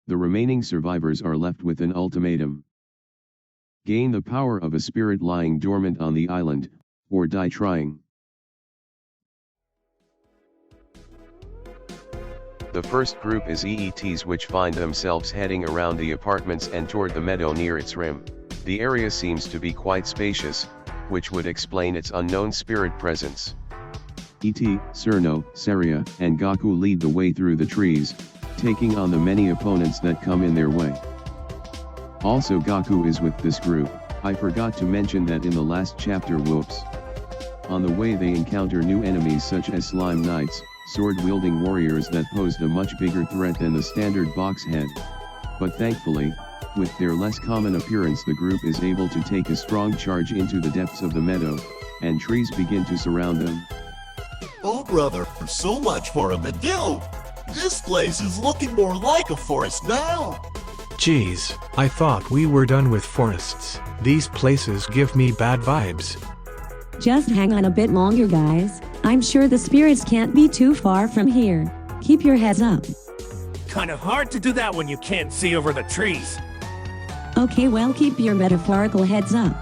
The remaining survivors are left with an ultimatum. Gain the power of a spirit lying dormant on the island, or die trying. The first group is EETs, which find themselves heading around the apartments and toward the meadow near its rim. The area seems to be quite spacious, which would explain its unknown spirit presence. E.T., Cerno, Saria, and Gaku lead the way through the trees, taking on the many opponents that come in their way. Also Gaku is with this group. I forgot to mention that in the last chapter, whoops. On the way they encounter new enemies such as slime knights, sword-wielding warriors that posed a much bigger threat than the standard box head. But thankfully, with their less common appearance, the group is able to take a strong charge into the depths of the meadow, and trees begin to surround them. Oh brother, so much for a meadow! This place is looking more like a forest now! Geez, I thought we were done with forests. These places give me bad vibes. Just hang on a bit longer, guys. I'm sure the spirits can't be too far from here. Keep your heads up. Kind of hard to do that when you can't see over the trees. Okay, well, keep your metaphorical heads up.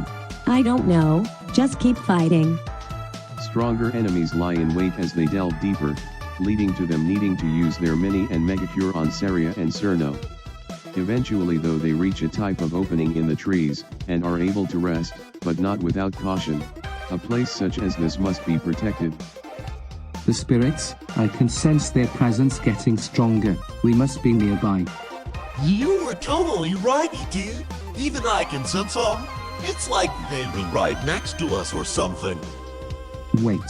I don't know, just keep fighting. Stronger enemies lie in wait as they delve deeper, leading to them needing to use their mini and mega cure on Saria and Cerno. Eventually though, they reach a type of opening in the trees, and are able to rest, but not without caution. A place such as this must be protected. The spirits, I can sense their presence getting stronger. We must be nearby. You were totally right, dude. Even I can sense them. It's like they were right next to us or something. Wait.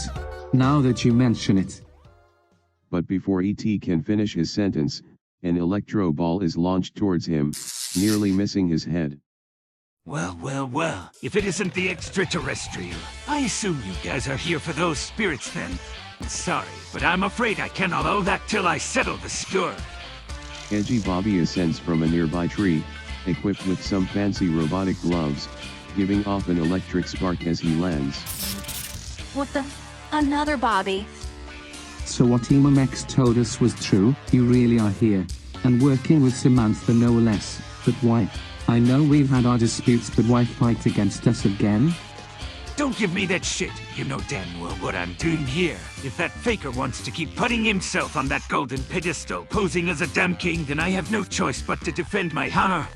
Now that you mention it. But before E.T. can finish his sentence, an electro ball is launched towards him, nearly missing his head. Well, if it isn't the extraterrestrial, I assume you guys are here for those spirits then. Sorry, but I'm afraid I cannot allow that till I settle the score. Edgy Bobby ascends from a nearby tree, equipped with some fancy robotic gloves, giving off an electric spark as he lands. What the? Another Bobby? So what Emamex told us was true, you really are here. And working with Samantha no less, but why? I know we've had our disputes, but why fight against us again? Don't give me that shit. You know damn well what I'm doing here. If that faker wants to keep putting himself on that golden pedestal, posing as a damn king, then I have no choice but to defend my honor.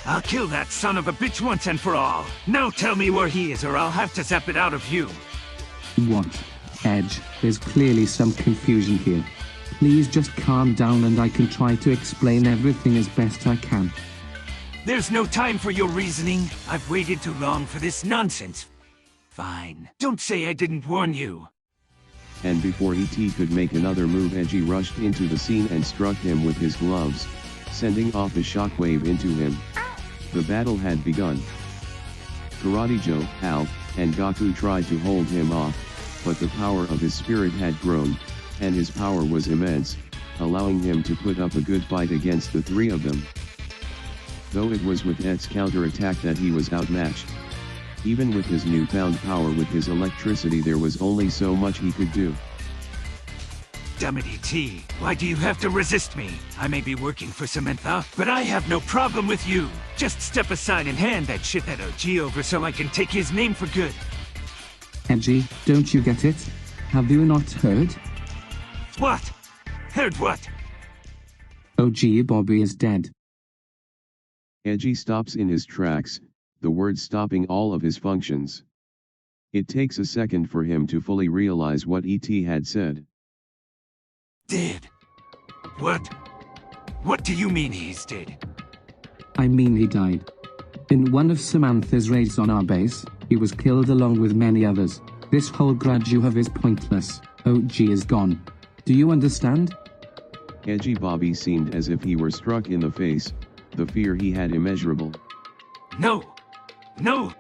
I'll kill that son of a bitch once and for all. Now tell me where he is, or I'll have to zap it out of you. What? Edge, there's clearly some confusion here. Please just calm down and I can try to explain everything as best I can. There's no time for your reasoning. I've waited too long for this nonsense. Fine. Don't say I didn't warn you. And before E.T. could make another move, Edgy rushed into the scene and struck him with his gloves, sending off a shockwave into him. The battle had begun. Karate Joe, Al, and Gaku tried to hold him off, but the power of his spirit had grown, and his power was immense, allowing him to put up a good fight against the three of them. Though it was with Ed's counterattack that he was outmatched. Even with his newfound power with his electricity, there was only so much he could do. Damn it, E.T. Why do you have to resist me? I may be working for Samantha, but I have no problem with you. Just step aside and hand that shithead OG over so I can take his name for good. Edgy, don't you get it? Have you not heard? What? Heard what? OG Bobby is dead. Edgy stops in his tracks, the words stopping all of his functions. It takes a second for him to fully realize what E.T. had said. Dead? What? What do you mean he's dead? I mean he died. In one of Samantha's raids on our base, he was killed along with many others. This whole grudge you have is pointless. OG is gone. Do you understand? Edgy Bobby seemed as if he were struck in the face, the fear he had immeasurable. No! No!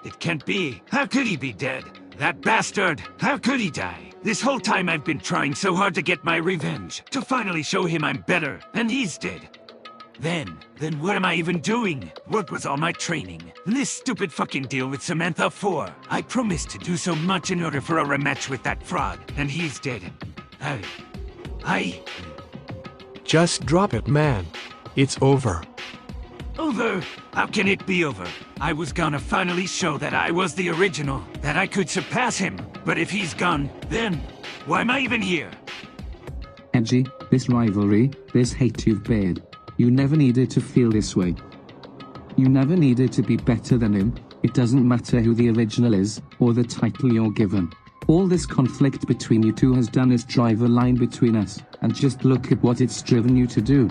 It can't be! How could he be dead? That bastard! How could he die? This whole time I've been trying so hard to get my revenge, to finally show him I'm better, and he's dead. Then what am I even doing? What was all my training? And this stupid fucking deal with Samantha for? I promised to do so much in order for a rematch with that fraud, and he's dead. I... Just drop it, man. It's over. Over? How can it be over? I was gonna finally show that I was the original, that I could surpass him. But if he's gone, then why am I even here? Edgy, this rivalry, this hate you've bared. You never needed to feel this way. You never needed to be better than him. It doesn't matter who the original is, or the title you're given. All this conflict between you two has done is drive a line between us, and just look at what it's driven you to do.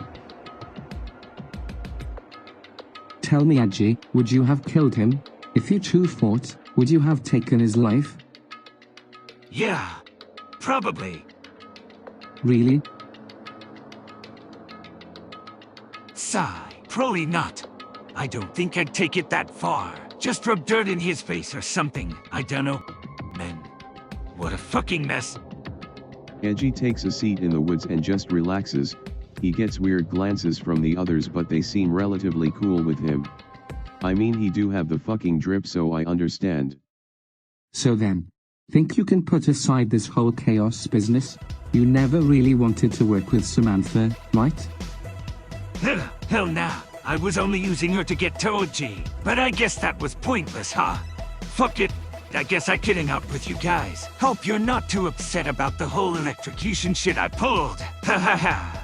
Tell me, Edgy, would you have killed him? If you two fought, would you have taken his life? Yeah, probably. Really? Sigh, probably not. I don't think I'd take it that far. Just rub dirt in his face or something. I don't know. Man, what a fucking mess. Edgy takes a seat in the woods and just relaxes. He gets weird glances from the others, but they seem relatively cool with him. I mean, he do have the fucking drip, so I understand. So then, think you can put aside this whole chaos business? You never really wanted to work with Samantha, right? Hell nah. I was only using her to get to OG. But I guess that was pointless, huh? Fuck it. I guess I kidding out with you guys. Hope you're not too upset about the whole electrocution shit I pulled. Ha ha ha.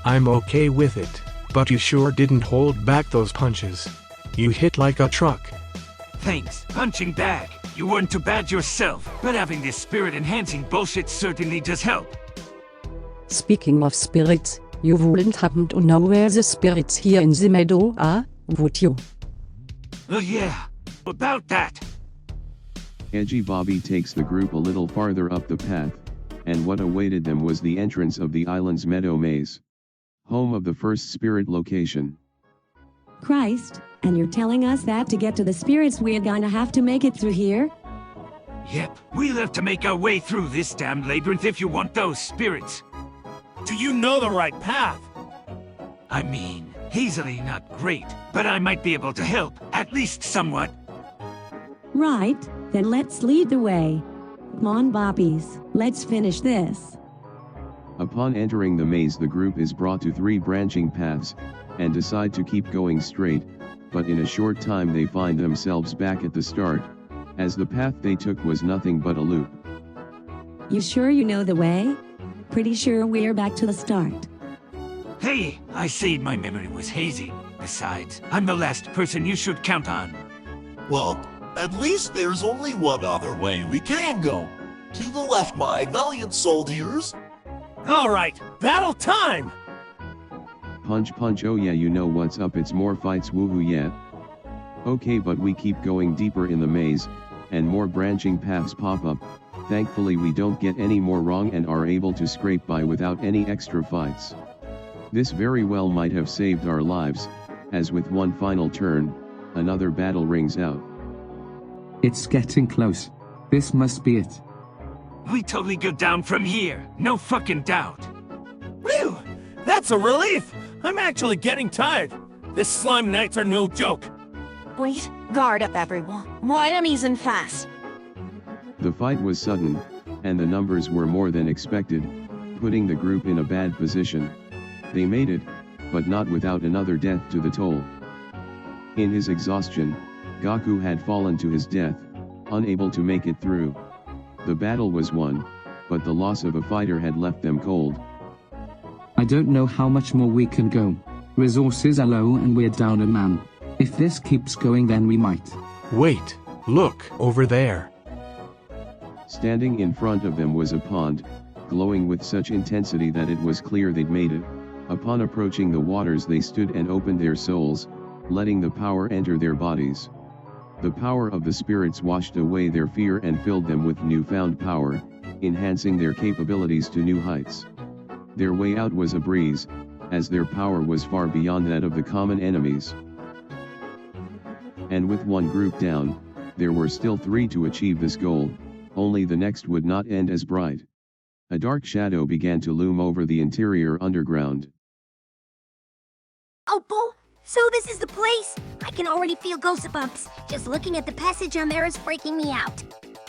I'm okay with it, but you sure didn't hold back those punches. You hit like a truck. Thanks, punching bag. You weren't too bad yourself, but having this spirit-enhancing bullshit certainly does help. Speaking of spirits, you wouldn't happen to know where the spirits here in the meadow are, would you? Oh yeah, about that. Edgy Bobby takes the group a little farther up the path, and what awaited them was the entrance of the island's meadow maze. Home of the first spirit location. Christ, and you're telling us that to get to the spirits we're gonna have to make it through here? Yep, we'll have to make our way through this damn labyrinth if you want those spirits. Do you know the right path? I mean, easily not great, but I might be able to help, at least somewhat. Right, then let's lead the way. Come on, Bobbies, let's finish this. Upon entering the maze, the group is brought to 3 branching paths, and decide to keep going straight, but in a short time they find themselves back at the start, as the path they took was nothing but a loop. You sure you know the way? Pretty sure we're back to the start. Hey, I said my memory was hazy. Besides, I'm the last person you should count on. Well, at least there's only one other way we can go. To the left, my valiant soldiers. All right, battle time! Punch punch, oh yeah, you know what's up, it's more fights, woohoo yeah. Okay, but we keep going deeper in the maze, and more branching paths pop up. Thankfully we don't get any more wrong and are able to scrape by without any extra fights. This very well might have saved our lives, as with one final turn, another battle rings out. It's getting close. This must be it. We totally go down from here, no fucking doubt. Whew! That's a relief! I'm actually getting tired. This slime nights are no joke. Wait, guard up everyone. More enemies and fast. The fight was sudden, and the numbers were more than expected, putting the group in a bad position. They made it, but not without another death to the toll. In his exhaustion, Gaku had fallen to his death, unable to make it through. The battle was won, but the loss of a fighter had left them cold. I don't know how much more we can go. Resources are low and we're down a man. If this keeps going, then we might. Wait, look, over there. Standing in front of them was a pond, glowing with such intensity that it was clear they'd made it. Upon approaching the waters, they stood and opened their souls, letting the power enter their bodies. The power of the spirits washed away their fear and filled them with newfound power, enhancing their capabilities to new heights. Their way out was a breeze, as their power was far beyond that of the common enemies. And with one group down, there were still 3 to achieve this goal, only the next would not end as bright. A dark shadow began to loom over the interior underground. Oh, Bo, so this is the place? I can already feel goosebumps. Just looking at the passage on there is freaking me out.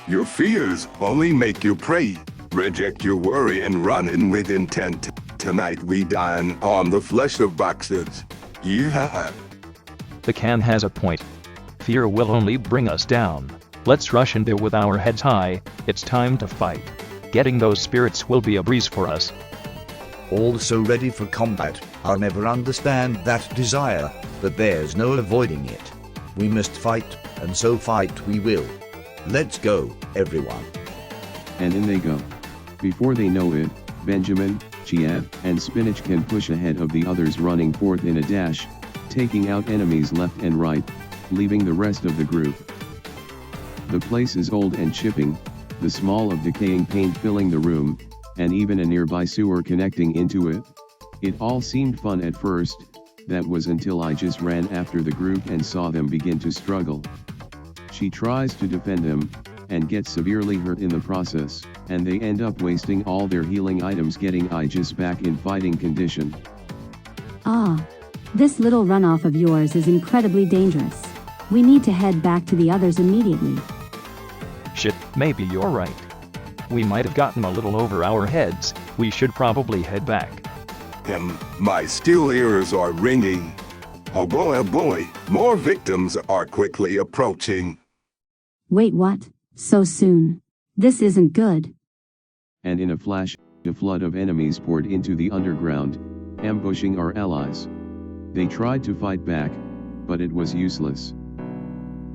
Your fears only make you pray. Reject your worry and run in with intent. Tonight we dine on the flesh of boxers. Yeah. The can has a point. Fear will only bring us down. Let's rush in there with our heads high. It's time to fight. Getting those spirits will be a breeze for us. All so ready for combat. I'll never understand that desire, but there's no avoiding it. We must fight, and so fight we will. Let's go, everyone. And in they go. Before they know it, Benjamin, Chia, and Spinach can push ahead of the others, running forth in a dash, taking out enemies left and right, leaving the rest of the group. The place is old and chipping, the smell of decaying paint filling the room, and even a nearby sewer connecting into it. It all seemed fun at first, that was until I just ran after the group and saw them begin to struggle. She tries to defend them, and gets severely hurt in the process, and they end up wasting all their healing items, getting Aegis back in fighting condition. Ah. This little runoff of yours is incredibly dangerous. We need to head back to the others immediately. Shit, maybe you're right. We might have gotten a little over our heads. We should probably head back. My steel ears are ringing. Oh boy, more victims are quickly approaching. Wait, what? So soon? This isn't good. And in a flash, a flood of enemies poured into the underground, ambushing our allies. They tried to fight back, but it was useless.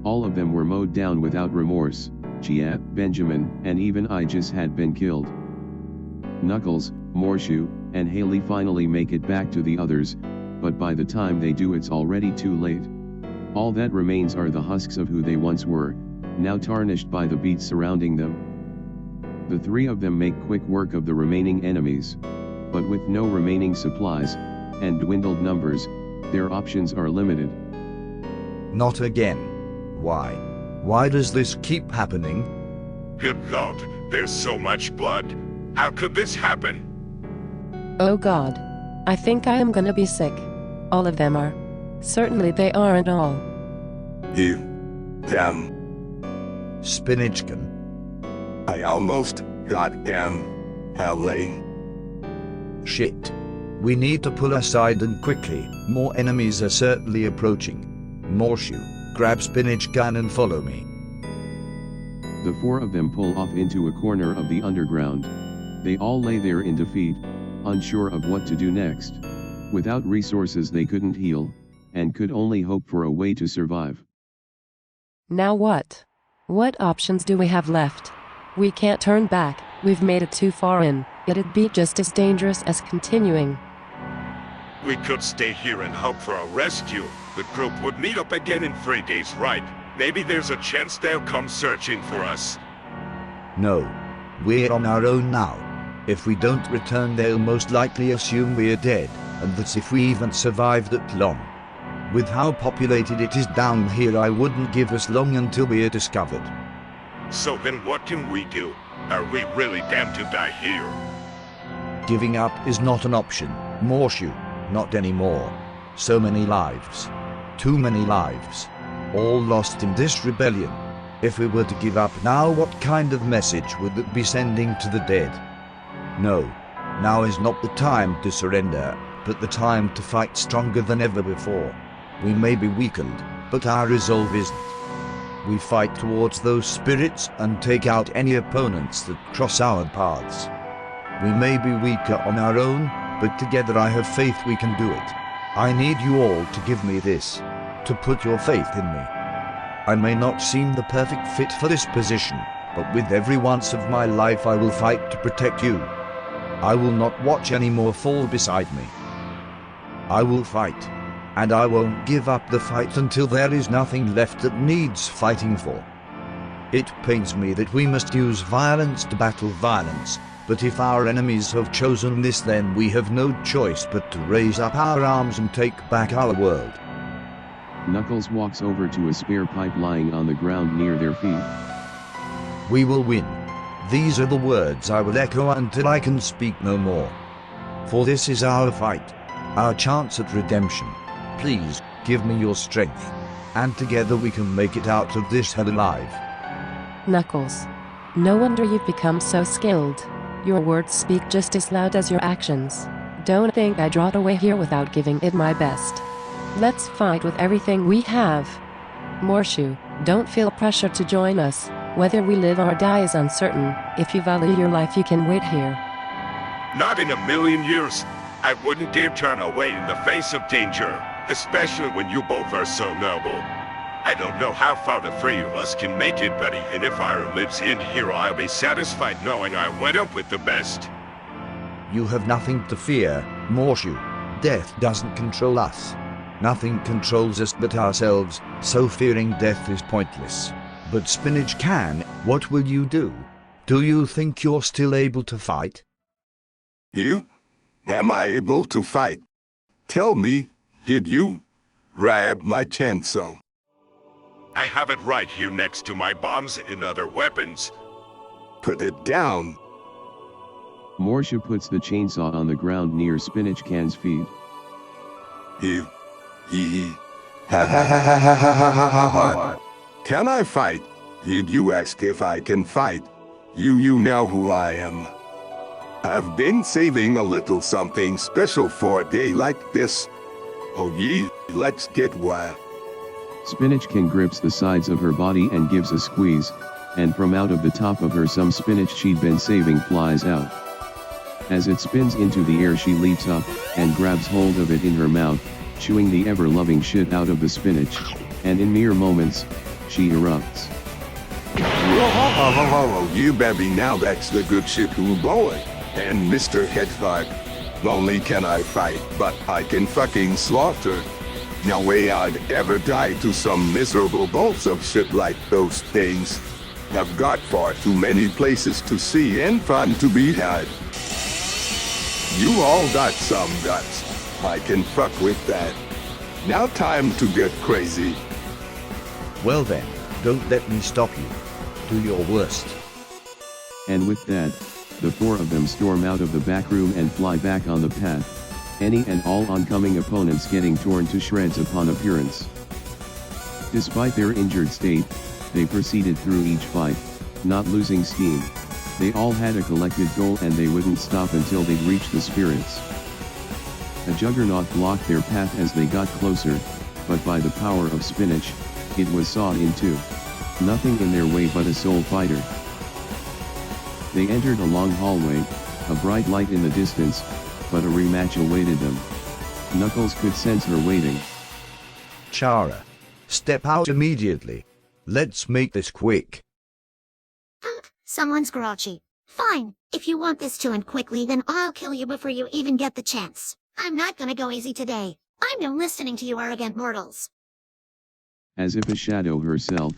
All of them were mowed down without remorse. Chia, Benjamin, and even Aegis had been killed. Knuckles, Morshu, and Haley finally make it back to the others, but by the time they do it's already too late. All that remains are the husks of who they once were, now tarnished by the beats surrounding them. The three of them make quick work of the remaining enemies, but with no remaining supplies, and dwindled numbers, their options are limited. Not again. Why? Why does this keep happening? Good Lord, there's so much blood. How could this happen? Oh God. I think I am gonna be sick. All of them are. Certainly they aren't all. You. Damn. Spinachkin. I almost got damn. Haley. Shit. We need to pull aside and quickly. More enemies are certainly approaching. Morshu, grab Spinach gun and follow me. The four of them pull off into a corner of the underground. They all lay there in defeat, unsure of what to do next. Without resources they couldn't heal, and could only hope for a way to survive. Now what? What options do we have left? We can't turn back, we've made it too far in. It'd be just as dangerous as continuing. We could stay here and hope for a rescue. The group would meet up again in 3 days, right? Maybe there's a chance they'll come searching for us. No. We're on our own now. If we don't return they'll most likely assume we're dead, and that's if we even survived that long. With how populated it is down here I wouldn't give us long until we're discovered. So then what can we do? Are we really damned to die here? Giving up is not an option, Morshu, not anymore. So many lives. Too many lives. All lost in this rebellion. If we were to give up now, what kind of message would that be sending to the dead? No, now is not the time to surrender, but the time to fight stronger than ever before. We may be weakened, but our resolve isn't. We fight towards those spirits and take out any opponents that cross our paths. We may be weaker on our own, but together I have faith we can do it. I need you all to give me this, to put your faith in me. I may not seem the perfect fit for this position, but with every ounce of my life I will fight to protect you. I will not watch any more fall beside me. I will fight, and I won't give up the fight until there is nothing left that needs fighting for. It pains me that we must use violence to battle violence, but if our enemies have chosen this, then we have no choice but to raise up our arms and take back our world. Knuckles walks over to a spare pipe lying on the ground near their feet. We will win. These are the words I will echo until I can speak no more. For this is our fight, our chance at redemption. Please, give me your strength, and together we can make it out of this hell alive. Knuckles. No wonder you've become so skilled. Your words speak just as loud as your actions. Don't think I brought away here without giving it my best. Let's fight with everything we have. Morshu, don't feel pressure to join us. Whether we live or die is uncertain. If you value your life, you can wait here. Not in a million years. I wouldn't dare turn away in the face of danger, especially when you both are so noble. I don't know how far the three of us can make it, but even if Ira lives in here, I'll be satisfied knowing I went up with the best. You have nothing to fear, Morshu. Death doesn't control us. Nothing controls us but ourselves, so fearing death is pointless. But Spinach can. What will you do? Do you think you're still able to fight? You? Am I able to fight? Tell me, did you grab my chainsaw? I have it right here next to my bombs and other weapons. Put it down. Morsha puts the chainsaw on the ground near Spinach Can's feet. Can I fight? Did you ask if I can fight? You know who I am. I've been saving a little something special for a day like this. Oh yeah, let's get wild. Spinach Can grips the sides of her body and gives a squeeze, and from out of the top of her some spinach she'd been saving flies out. As it spins into the air, she leaps up, and grabs hold of it in her mouth, chewing the ever-loving shit out of the spinach, and in mere moments, she erupts. Whoa, you baby, now that's the good shit, boy. And Mr. Hedgehog, not only can I fight, but I can fucking slaughter. No way I'd ever die to some miserable balls of shit like those things. I've got far too many places to see and fun to be had. You all got some guts. I can fuck with that. Now time to get crazy. Well then, don't let me stop you. Do your worst. And with that, the four of them storm out of the back room and fly back on the path, any and all oncoming opponents getting torn to shreds upon appearance. Despite their injured state, they proceeded through each fight, not losing steam. They all had a collective goal and they wouldn't stop until they'd reached the spirits. A juggernaut blocked their path as they got closer, but by the power of Spinach, it was sawed in two. Nothing in their way but a soul fighter. They entered a long hallway, a bright light in the distance, but a rematch awaited them. Knuckles could sense her waiting. Chara, step out immediately. Let's make this quick. Someone's grouchy. Fine, if you want this to end quickly, then I'll kill you before you even get the chance. I'm not gonna go easy today. I'm no listening to you arrogant mortals. As if a shadow herself,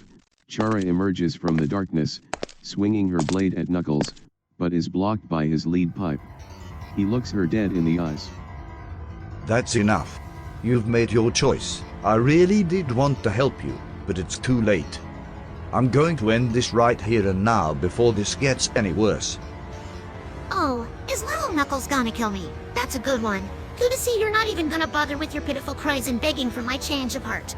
Chara emerges from the darkness, swinging her blade at Knuckles, but is blocked by his lead pipe. He looks her dead in the eyes. That's enough. You've made your choice. I really did want to help you, but it's too late. I'm going to end this right here and now before this gets any worse. Oh, is little Knuckles gonna kill me? That's a good one. Good to see you're not even gonna bother with your pitiful cries and begging for my change of heart.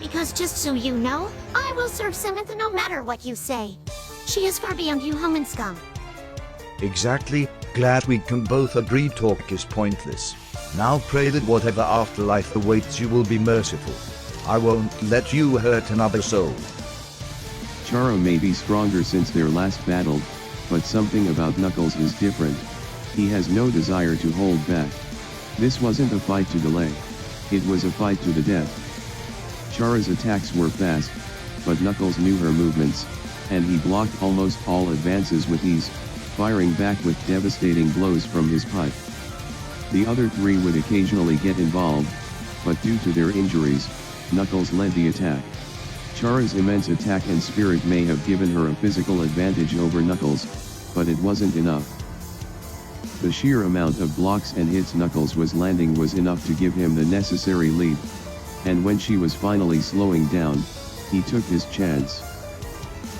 Because just so you know, I will serve Samantha no matter what you say. She is far beyond you human scum. Exactly. Glad we can both agree talk is pointless. Now pray that whatever afterlife awaits you will be merciful. I won't let you hurt another soul. Chara may be stronger since their last battle, but something about Knuckles is different. He has no desire to hold back. This wasn't a fight to delay. It was a fight to the death. Chara's attacks were fast, but Knuckles knew her movements, and he blocked almost all advances with ease, firing back with devastating blows from his pipe. The other three would occasionally get involved, but due to their injuries, Knuckles led the attack. Chara's immense attack and spirit may have given her a physical advantage over Knuckles, but it wasn't enough. The sheer amount of blocks and hits Knuckles was landing was enough to give him the necessary lead. And when she was finally slowing down, he took his chance.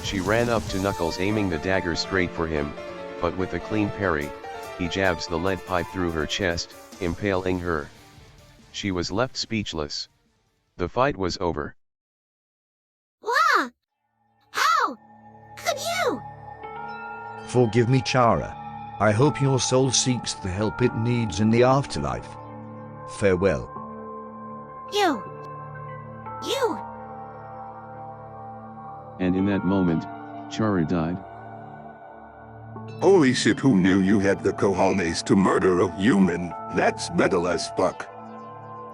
She ran up to Knuckles aiming the dagger straight for him, but with a clean parry, he jabs the lead pipe through her chest, impaling her. She was left speechless. The fight was over. Wah! How could you? Forgive me, Chara. I hope your soul seeks the help it needs in the afterlife. Farewell. You! And in that moment, Chara died. Holy shit, who knew you had the cojones to murder a human? That's metal as fuck.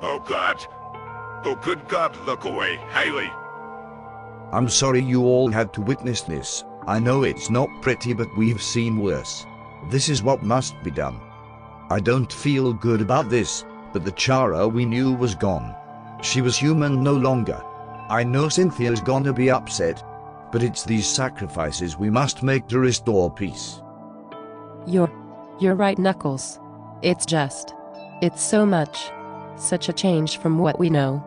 Oh God. Oh good God, look away, Haley. I'm sorry you all had to witness this. I know it's not pretty, but we've seen worse. This is what must be done. I don't feel good about this, but the Chara we knew was gone. She was human no longer. I know Cynthia's gonna be upset, but it's these sacrifices we must make to restore peace. You're right, Knuckles. It's so much. Such a change from what we know.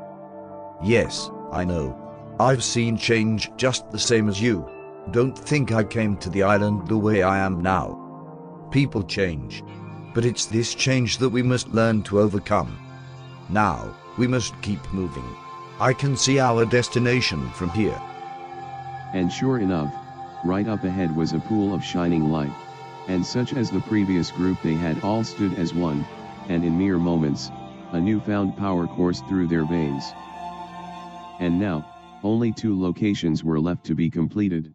Yes, I know. I've seen change just the same as you. Don't think I came to the island the way I am now. People change, but it's this change that we must learn to overcome. Now, we must keep moving. I can see our destination from here. And sure enough, right up ahead was a pool of shining light. And such as the previous group, they had all stood as one, and in mere moments, a newfound power coursed through their veins. And now, only 2 locations were left to be completed.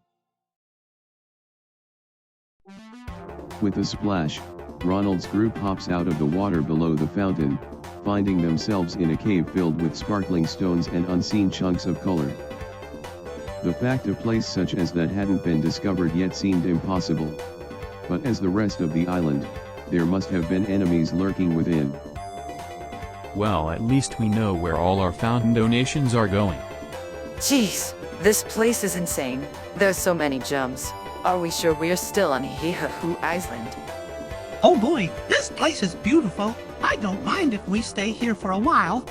With a splash, Ronald's group hops out of the water below the fountain, finding themselves in a cave filled with sparkling stones and unseen chunks of color. The fact a place such as that hadn't been discovered yet seemed impossible. But as the rest of the island, there must have been enemies lurking within. Well, at least we know where all our fountain donations are going. Jeez, this place is insane. There's so many gems. Are we sure we're still on Hihahu Island? Oh boy, this place is beautiful. I don't mind if we stay here for a while.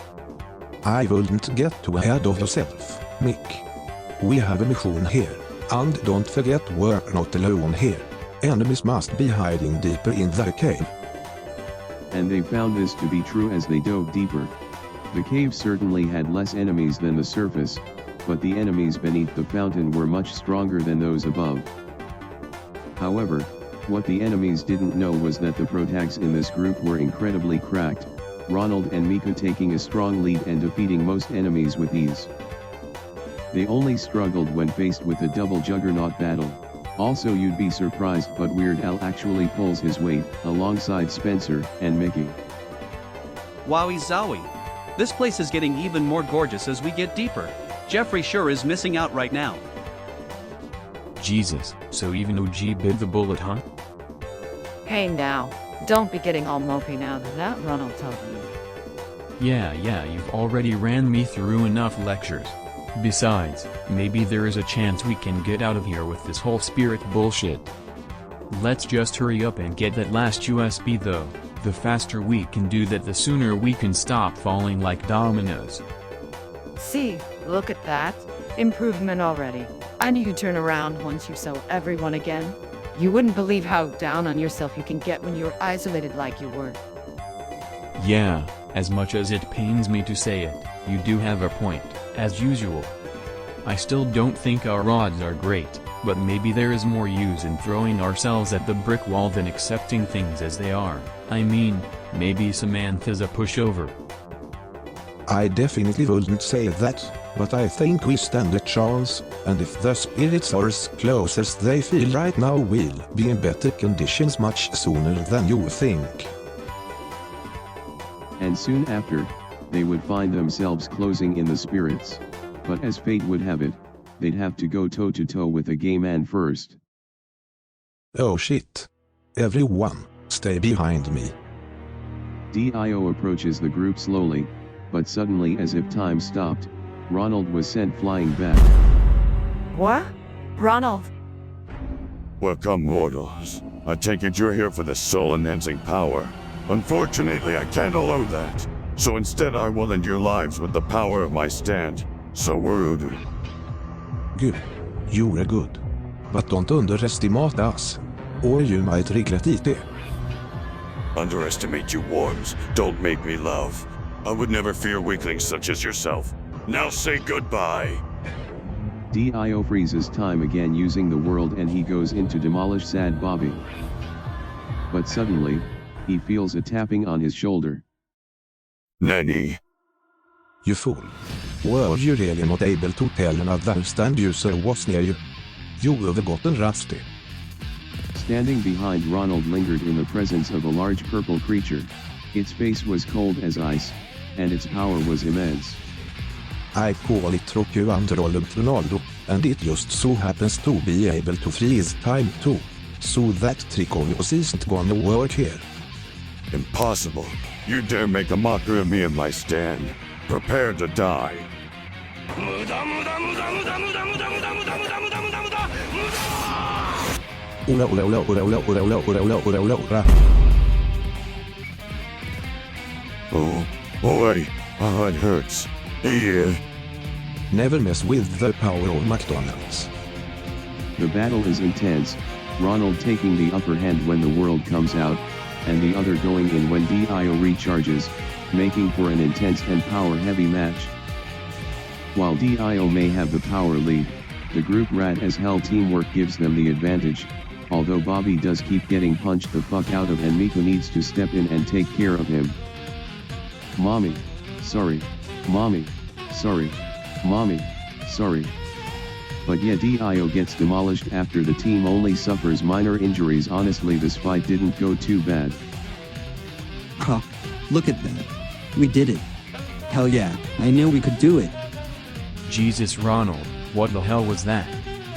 I wouldn't get too ahead of yourself, Mick. We have a mission here, and don't forget we're not alone here. Enemies must be hiding deeper in the cave. And they found this to be true as they dove deeper. The cave certainly had less enemies than the surface, but the enemies beneath the fountain were much stronger than those above. However, what the enemies didn't know was that the protags in this group were incredibly cracked, Ronald and Mika taking a strong lead and defeating most enemies with ease. They only struggled when faced with a double juggernaut battle. Also, you'd be surprised, but Weird Al actually pulls his weight, alongside Spencer and Mickey. Wowie zowie. This place is getting even more gorgeous as we get deeper. Jeffrey sure is missing out right now. Jesus, so even OG bit the bullet, huh? Hey now, don't be getting all mopey now that Ronald told you. Yeah, you've already ran me through enough lectures. Besides, maybe there is a chance we can get out of here with this whole spirit bullshit. Let's just hurry up and get that last USB though. The faster we can do that, the sooner we can stop falling like dominoes. See, look at that. Improvement already. I knew you'd turn around once you saw everyone again. You wouldn't believe how down on yourself you can get when you're isolated like you were. Yeah, as much as it pains me to say it, you do have a point, as usual. I still don't think our odds are great, but maybe there is more use in throwing ourselves at the brick wall than accepting things as they are. I mean, maybe Samantha's a pushover. I definitely wouldn't say that, but I think we stand a chance, and if the spirits are as close as they feel right now, we'll be in better conditions much sooner than you think. And soon after, they would find themselves closing in the spirits. But as fate would have it, they'd have to go toe-to-toe with a gay man first. Oh shit. Everyone, stay behind me. Dio approaches the group slowly, but suddenly, as if time stopped, Ronald was sent flying back. What? Ronald? Welcome, mortals. I take it you're here for the soul-enhancing power. Unfortunately, I can't allow that. So instead I will end your lives with the power of my stand. So rude. Good. You're good. But don't underestimate us, or you might regret it. Underestimate you worms. Don't make me laugh. I would never fear weaklings such as yourself. Now say goodbye. Dio freezes time again using the world, and he goes in to demolish Sad Bobby. but suddenly, he feels a tapping on his shoulder. Nanny. You fool. Were you really not able to tell another stand user was near you? You have gotten rusty. Standing behind Ronald lingered in the presence of a large purple creature. Its face was cold as ice, and its power was immense. I call it Roku and Ronaldo, and it just so happens to be able to freeze time too. So that trick of yours isn't gonna work here. Impossible. You dare make a mockery of me and my stand. Prepare to die. Oh, boy, my heart hurts. Yeah. Never mess with the power of McDonald's. The battle is intense, Ronald taking the upper hand when the world comes out, and the other going in when Dio recharges, making for an intense and power-heavy match. While Dio may have the power lead, the group Rat as Hell teamwork gives them the advantage, although Bobby does keep getting punched the fuck out of and Miku needs to step in and take care of him. Mommy. Sorry. Mommy. Sorry. Mommy. Sorry. But yeah, Dio gets demolished after the team only suffers minor injuries. Honestly, this fight didn't go too bad. Huh. Look at that. We did it. Hell yeah, I knew we could do it. Jesus, Ronald, what the hell was that?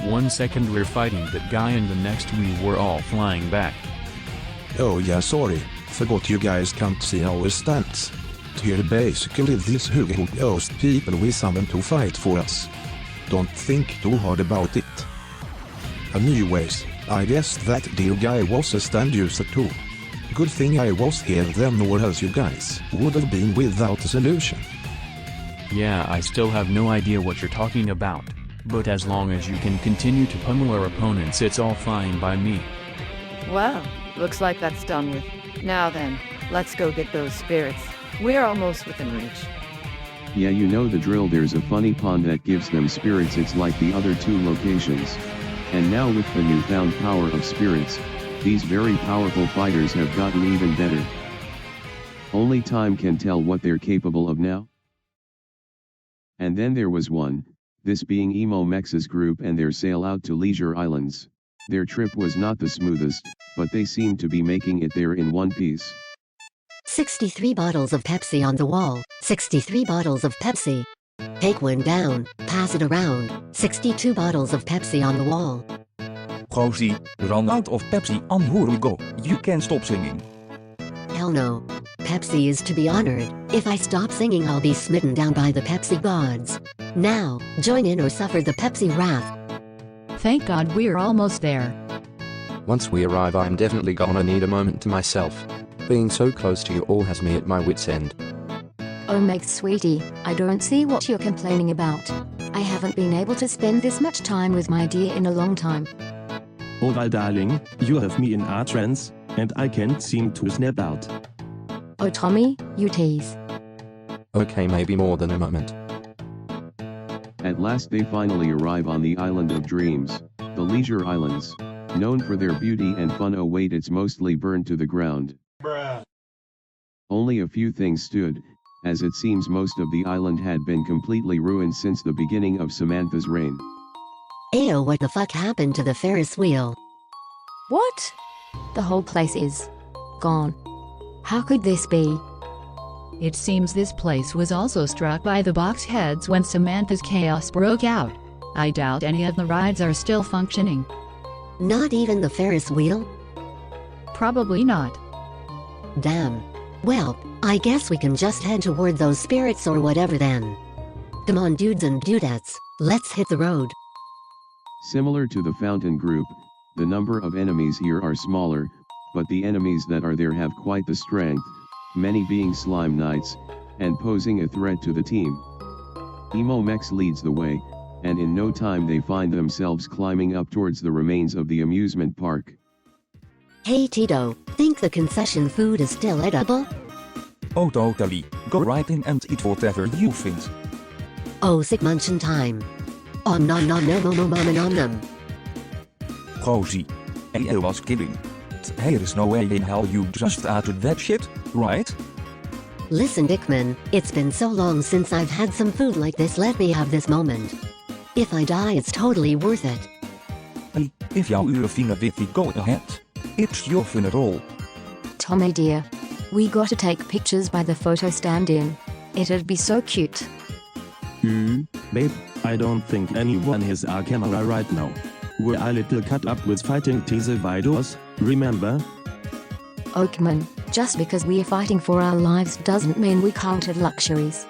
1 second we're fighting that guy and the next we were all flying back. Oh yeah, sorry. Forgot you guys can't see our stats. Here basically this who host people we summon to fight for us. Don't think too hard about it. Anyways, I guess that dear guy was a stand user too. Good thing I was here then, or else you guys would have been without a solution. Yeah, I still have no idea what you're talking about, but as long as you can continue to pummel our opponents, it's all fine by me. Well, looks like that's done with. Now then, let's go get those spirits. We're almost within reach. Yeah, you know the drill. There's a funny pond that gives them spirits. It's like the other two locations. And now with the newfound power of spirits, these very powerful fighters have gotten even better. Only time can tell what they're capable of now. And then there was one, this being Emo Mex's group and their sail out to Leisure Islands. Their trip was not the smoothest, but they seemed to be making it there in one piece. 63 bottles of Pepsi on the wall, 63 bottles of Pepsi. Take one down, pass it around, 62 bottles of Pepsi on the wall. Rosie, run out of Pepsi and here we go, you can stop singing. Hell no. Pepsi is to be honored. If I stop singing I'll be smitten down by the Pepsi gods. Now, join in or suffer the Pepsi wrath. Thank God we're almost there. Once we arrive I'm definitely gonna need a moment to myself. Being so close to you all has me at my wit's end. Oh Meg sweetie, I don't see what you're complaining about. I haven't been able to spend this much time with my dear in a long time. Oh my darling, you have me in a trance, and I can't seem to snap out. Oh Tommy, you tease. Okay, maybe more than a moment. At last they finally arrive on the Island of Dreams, the Leisure Islands. Known for their beauty and fun, oh wait, it's mostly burned to the ground. Bruh. Only a few things stood, as it seems most of the island had been completely ruined since the beginning of Samantha's reign. Ayo, what the fuck happened to the Ferris wheel? What? The whole place is gone. How could this be? It seems this place was also struck by the box heads when Samantha's chaos broke out. I doubt any of the rides are still functioning. Not even the Ferris wheel? Probably not. Damn. Well, I guess we can just head toward those spirits or whatever then. Come on dudes and dudettes, let's hit the road. Similar to the Fountain Group, the number of enemies here are smaller, but the enemies that are there have quite the strength, many being slime knights, and posing a threat to the team. Emo Mex leads the way, and in no time they find themselves climbing up towards the remains of the amusement park. Hey Tito, think the concession food is still edible? Oh totally, go right in and eat whatever you think. Oh sick munchin' time. Nom nom nom nom nom nom nom nom nom. Rosie. I was kidding. there is no way in hell you just uttered that shit, right? Listen, Dickman, it's been so long since I've had some food like this. Let me have this moment. If I die, it's totally worth it. Hey, if jouw uren vinger witty, go ahead. It's your funeral. Tommy dear, we gotta take pictures by the photo stand-in. It'd be so cute. Babe, I don't think anyone has our camera right now. We're a little cut up with fighting teaser videos, remember? Oakman, just because we're fighting for our lives doesn't mean we can't have luxuries.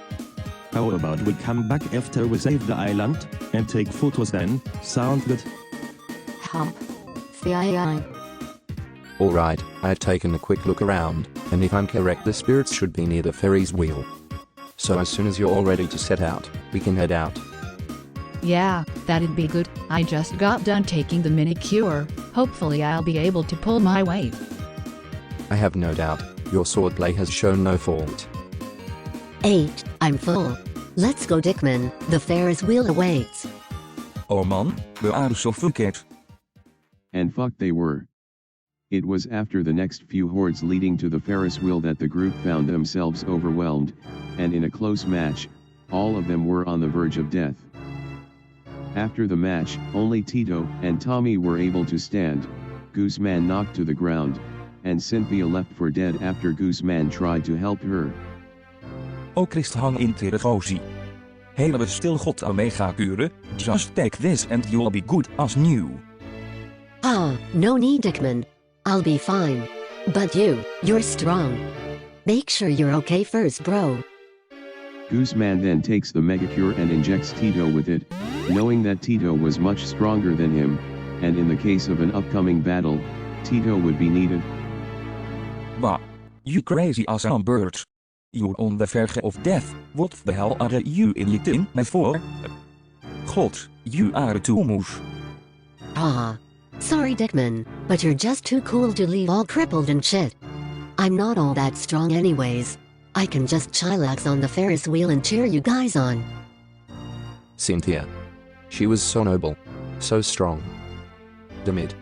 How about we come back after we save the island, and take photos then, sound good? Hump. Fii. Alright, I had taken a quick look around, and if I'm correct, the spirits should be near the Ferris wheel. So as soon as you're all ready to set out, we can head out. Yeah, that'd be good. I just got done taking the manicure. Hopefully I'll be able to pull my weight. I have no doubt, your swordplay has shown no fault. 8, I'm full. Let's go, Dickman, the Ferris wheel awaits. Oh man, we are so fucked. And fuck they were. It was after the next few hordes leading to the Ferris wheel that the group found themselves overwhelmed, and in a close match, all of them were on the verge of death. After the match, only Tito and Tommy were able to stand, Gooseman knocked to the ground, and Cynthia left for dead after Gooseman tried to help her. Oh Christ, hang interrogatie. Hele stil God omega kuren, just take this and you'll be good as new. Ah, no need, Dickman. I'll be fine. But you're strong. Make sure you're okay first, bro. Gooseman then takes the megacure and injects Tito with it, knowing that Tito was much stronger than him, and in the case of an upcoming battle, Tito would be needed. Bah, you crazy as a bird. You're on the verge of death, what the hell are you injecting me for? God, you are too much. Ah. Sorry, Dickman, but you're just too cool to leave all crippled and shit. I'm not all that strong anyways. I can just chillax on the Ferris wheel and cheer you guys on. Cynthia. She was so noble. So strong. Demid.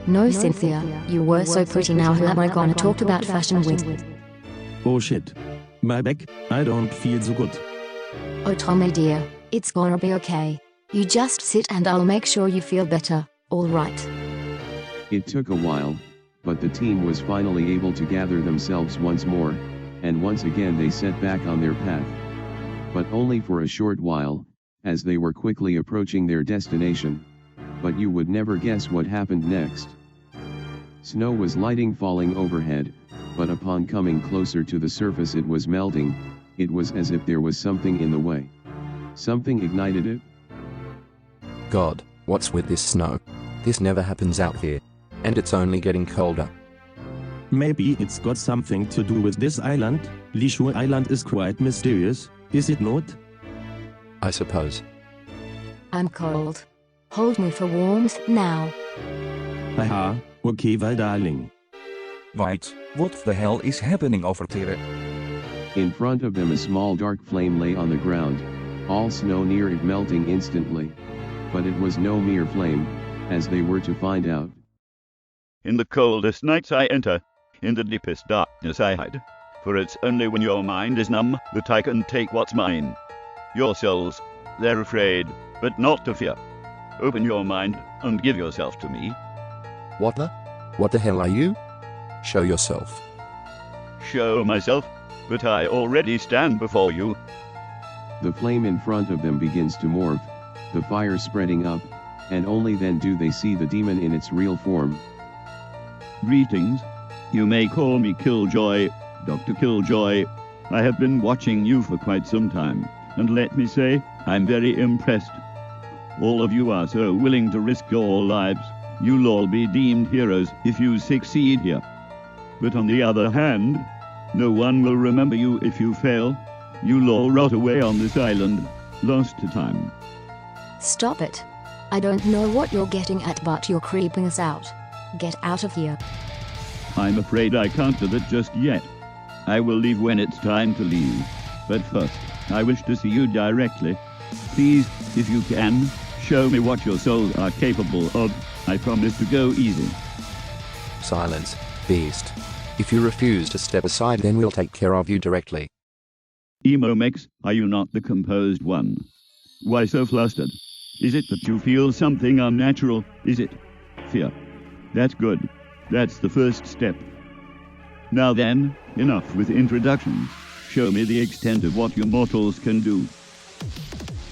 No, Cynthia, you were so pretty. Now who am I gonna talk about fashion with? Oh shit. My back, I don't feel so good. Oh Tommy dear, it's gonna be okay. You just sit and I'll make sure you feel better, alright? It took a while, but the team was finally able to gather themselves once more, and once again they set back on their path. But only for a short while, as they were quickly approaching their destination. But you would never guess what happened next. Snow was lighting falling overhead, but upon coming closer to the surface it was melting. It was as if there was something in the way. Something ignited it. God, what's with this snow? This never happens out here. And it's only getting colder. Maybe it's got something to do with this island. Lishu Island is quite mysterious, is it not? I suppose. I'm cold. Hold me for warmth now. Haha, okay, well darling. Wait, what the hell is happening over there? In front of them a small dark flame lay on the ground, all snow near it melting instantly. But it was no mere flame, as they were to find out. In the coldest nights I enter, in the deepest darkness I hide. For it's only when your mind is numb that I can take what's mine. Your souls, they're afraid, but not to fear. Open your mind and give yourself to me. What the hell are you? Show yourself. Show myself, but I already stand before you. The flame in front of them begins to morph, the fire spreading up, and only then do they see the demon in its real form. Greetings. You may call me Killjoy, Dr. Killjoy. I have been watching you for quite some time, and let me say, I'm very impressed. All of you are so willing to risk your lives. You'll all be deemed heroes if you succeed here. But on the other hand, no one will remember you if you fail. You'll all rot away on this island, lost to time. Stop it. I don't know what you're getting at, but you're creeping us out. Get out of here. I'm afraid I can't do that just yet. I will leave when it's time to leave. But first, I wish to see you directly. Please, if you can, show me what your souls are capable of. I promise to go easy. Silence, beast. If you refuse to step aside, then we'll take care of you directly. Emomex, are you not the composed one? Why so flustered? Is it that you feel something unnatural? Is it fear? That's good. That's the first step. Now then, enough with introductions. Show me the extent of what you mortals can do.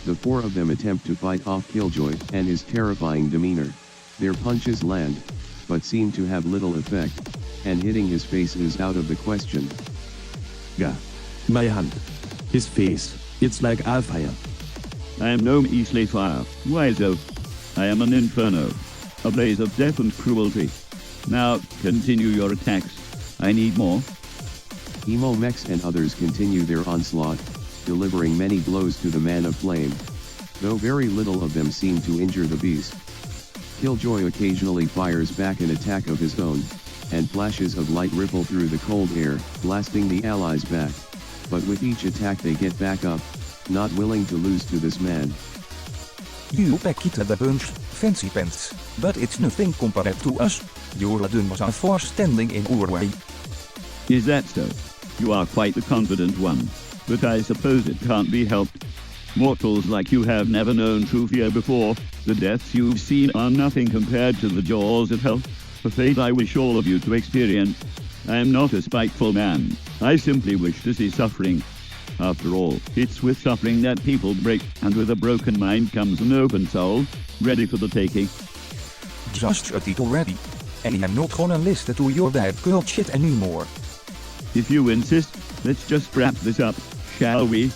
The four of them attempt to fight off Killjoy and his terrifying demeanor. Their punches land, but seem to have little effect, and hitting his face is out of the question. Yeah, my hand. His face, it's like fire. I am no measly fire. Why so? I am an inferno, a blaze of death and cruelty. Now, continue your attacks. I need more. Emomex and others continue their onslaught, delivering many blows to the Man of Flame, though very little of them seem to injure the beast. Killjoy occasionally fires back an attack of his own, and flashes of light ripple through the cold air, blasting the allies back. But with each attack they get back up, not willing to lose to this man. You pack it a bunch, fancy pants, but it's nothing compared to us. You're a dumb as a force standing in our way. Is that so? You are quite the confident one, but I suppose it can't be helped. Mortals like you have never known true fear before. The deaths you've seen are nothing compared to the jaws of hell, a fate I wish all of you to experience. I am not a spiteful man. I simply wish to see suffering. After all, it's with suffering that people break, and with a broken mind comes an open soul, ready for the taking. Just shut it already. And I'm not gonna listen to your bad girl shit anymore. If you insist, let's just wrap this up, shall we?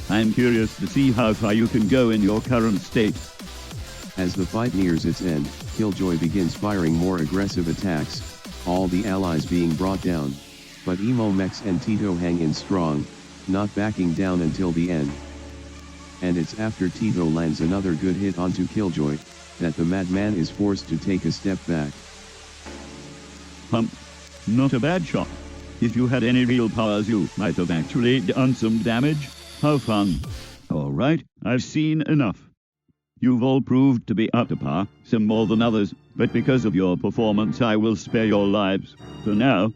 I'm curious to see how far you can go in your current state. As the fight nears its end, Killjoy begins firing more aggressive attacks, all the allies being brought down. But Emomex and Tito hang in strong, not backing down until the end. And it's after Tito lands another good hit onto Killjoy, that the madman is forced to take a step back. Pump. Not a bad shot. If you had any real powers you might have actually done some damage. How fun. Alright, I've seen enough. You've all proved to be up to par, some more than others, but because of your performance I will spare your lives. So now,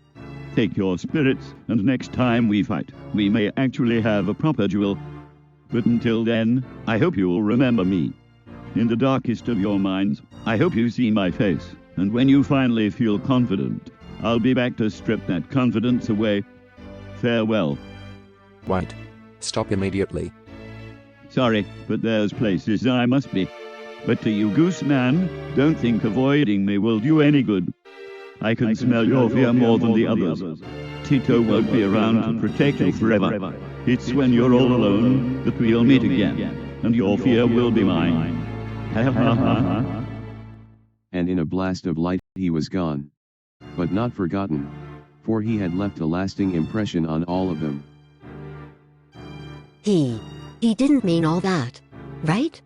take your spirits, and next time we fight, we may actually have a proper duel. But until then, I hope you'll remember me. In the darkest of your minds, I hope you see my face, and when you finally feel confident, I'll be back to strip that confidence away. Farewell. Wait. Stop immediately. Sorry, but there's places I must be. But to you, Goose Man, don't think avoiding me will do any good. I can smell your fear more than the others. Tito won't be around to protect you forever. It's when you're all alone that we'll meet again, and your fear will be mine. Ha ha ha. And in a blast of light, he was gone. But not forgotten, for he had left a lasting impression on all of them. He didn't mean all that, right?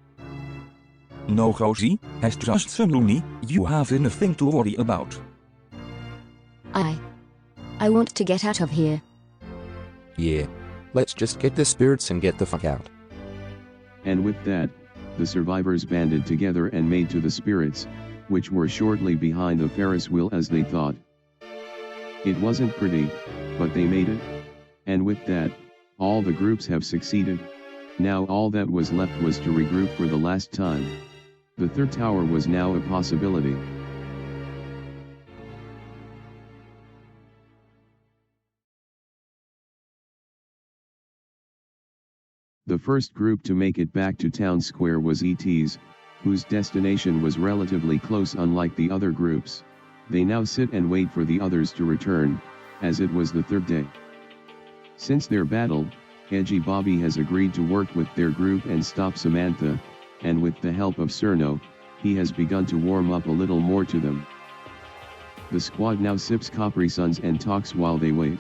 No, Rosie, he's just some loony. You have nothing to worry about. I want to get out of here. Yeah. Let's just get the spirits and get the fuck out. And with that, the survivors banded together and made to the spirits, which were shortly behind the Ferris wheel as they thought. It wasn't pretty, but they made it. And with that, all the groups have succeeded. Now all that was left was to regroup for the last time. The third tower was now a possibility. The first group to make it back to town square was ETs, whose destination was relatively close unlike the other groups. They now sit and wait for the others to return, as it was the third day. Since their battle, Edgy Bobby has agreed to work with their group and stop Samantha, and with the help of Cerno, he has begun to warm up a little more to them. The squad now sips Capri Suns and talks while they wait.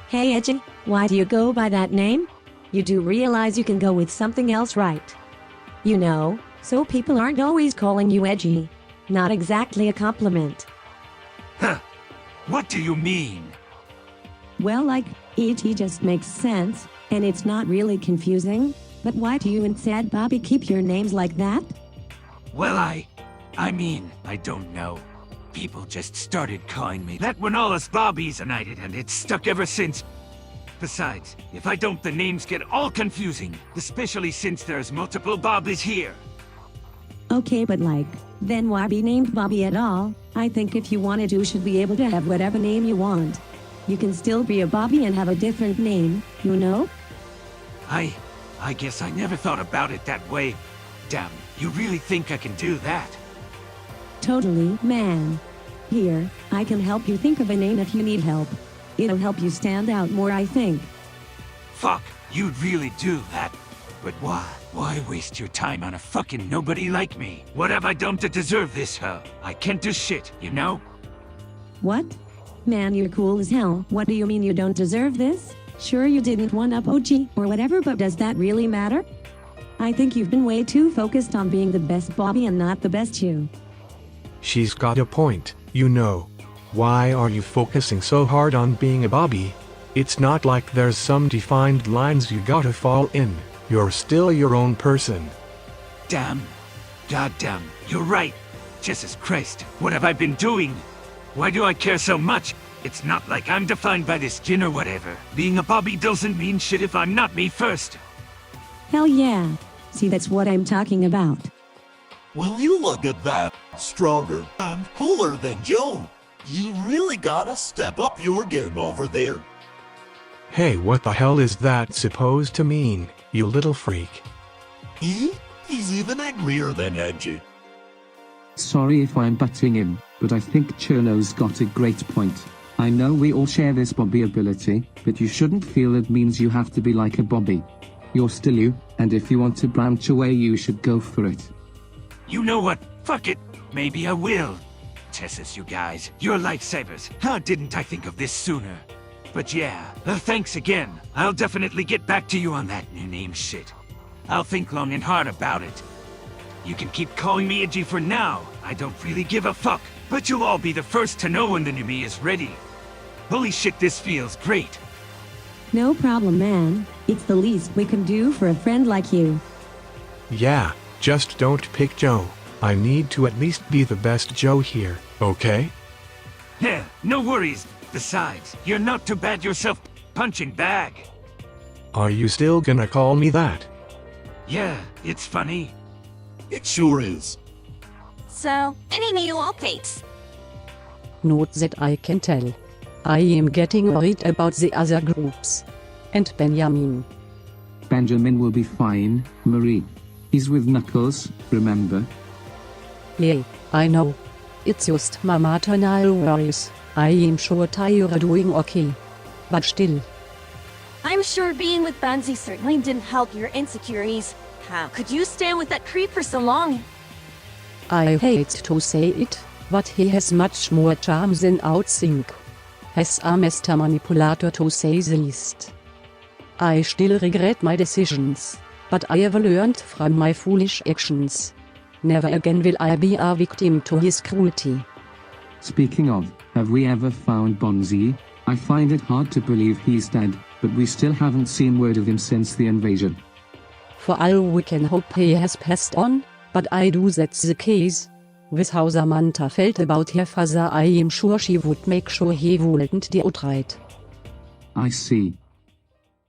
Hey Edgy, why do you go by that name? You do realize you can go with something else, right? You know, so people aren't always calling you Edgy. Not exactly a compliment. Huh. What do you mean? Well, like, E.T. just makes sense, and it's not really confusing, but why do you and Sad Bobby keep your names like that? Well, I mean, I don't know. People just started calling me that when all us Bobbies united, and it's stuck ever since. Besides, if I don't, the names get all confusing, especially since there's multiple Bobbies here. Okay, but then why be named Bobby at all? I think if you wanted to, you should be able to have whatever name you want. You can still be a Bobby and have a different name, you know? I guess I never thought about it that way. Damn, you really think I can do that? Totally, man. Here, I can help you think of a name if you need help. It'll help you stand out more, I think. Fuck, you'd really do that. But why? Why waste your time on a fucking nobody like me? What have I done to deserve this, huh? I can't do shit, you know? What? Man, you're cool as hell. What do you mean you don't deserve this? Sure, you didn't one-up OG or whatever, but does that really matter? I think you've been way too focused on being the best Bobby and not the best you. She's got a point, you know. Why are you focusing so hard on being a Bobby? It's not like there's some defined lines you gotta fall in. You're still your own person. Damn. Goddamn, you're right. Jesus Christ, what have I been doing? Why do I care so much? It's not like I'm defined by this gin or whatever. Being a Bobby doesn't mean shit if I'm not me first. Hell yeah. See, that's what I'm talking about. Will you look at that? Stronger and cooler than Joe. You really gotta step up your game over there. Hey, what the hell is that supposed to mean, you little freak? He's even angrier than Edgy. Sorry if I'm butting in, but I think Churlo's got a great point. I know we all share this Bobby ability, but you shouldn't feel it means you have to be like a Bobby. You're still you, and if you want to branch away, you should go for it. You know what? Fuck it. Maybe I will. Jesus, you guys. You're lifesavers. How didn't I think of this sooner? But yeah, thanks again. I'll definitely get back to you on that new name shit. I'll think long and hard about it. You can keep calling me Edgy for now. I don't really give a fuck. But you'll all be the first to know when the new me is ready. Holy shit, this feels great. No problem, man. It's the least we can do for a friend like you. Yeah, just don't pick Joe. I need to at least be the best Joe here, okay? Yeah, no worries. Besides, you're not too bad yourself, punching bag. Are you still gonna call me that? Yeah, it's funny. It sure is. So, any new updates? Not that I can tell. I am getting worried about the other groups. And Benjamin. Benjamin will be fine, Marie. He's with Knuckles, remember? Yeah, I know. It's just my maternal worries. I am sure you're doing okay. But still. I'm sure being with Banzi certainly didn't help your insecurities. How could you stand with that creep for so long? I hate to say it, but he has much more charm than I think. He's a master manipulator to say the least. I still regret my decisions, but I have learned from my foolish actions. Never again will I be a victim to his cruelty. Speaking of, have we ever found Bonzi? I find it hard to believe he's dead, but we still haven't seen word of him since the invasion. For all we can hope he has passed on, but I do that's the case. With how Samantha felt about her father, I am sure she would make sure he wouldn't do outright. I see.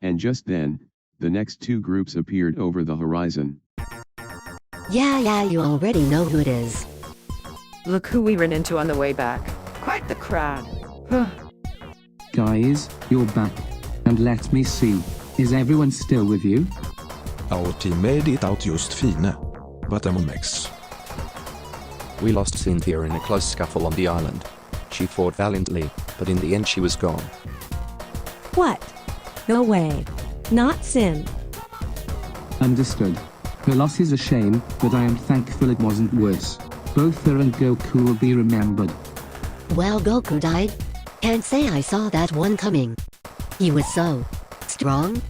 And just then, the next two groups appeared over the horizon. Yeah, you already know who it is. Look who we ran into on the way back. Quite the crowd. Guys, you're back. And let me see. Is everyone still with you? Our team made it out just fine. But I'm a mess. We lost Cynthia in a close scuffle on the island. She fought valiantly, but in the end she was gone. What? No way. Not Sin. Understood. Her loss is a shame, but I am thankful it wasn't worse. Both her and Goku will be remembered. Well, Goku died. Can't say I saw that one coming. He was so strong.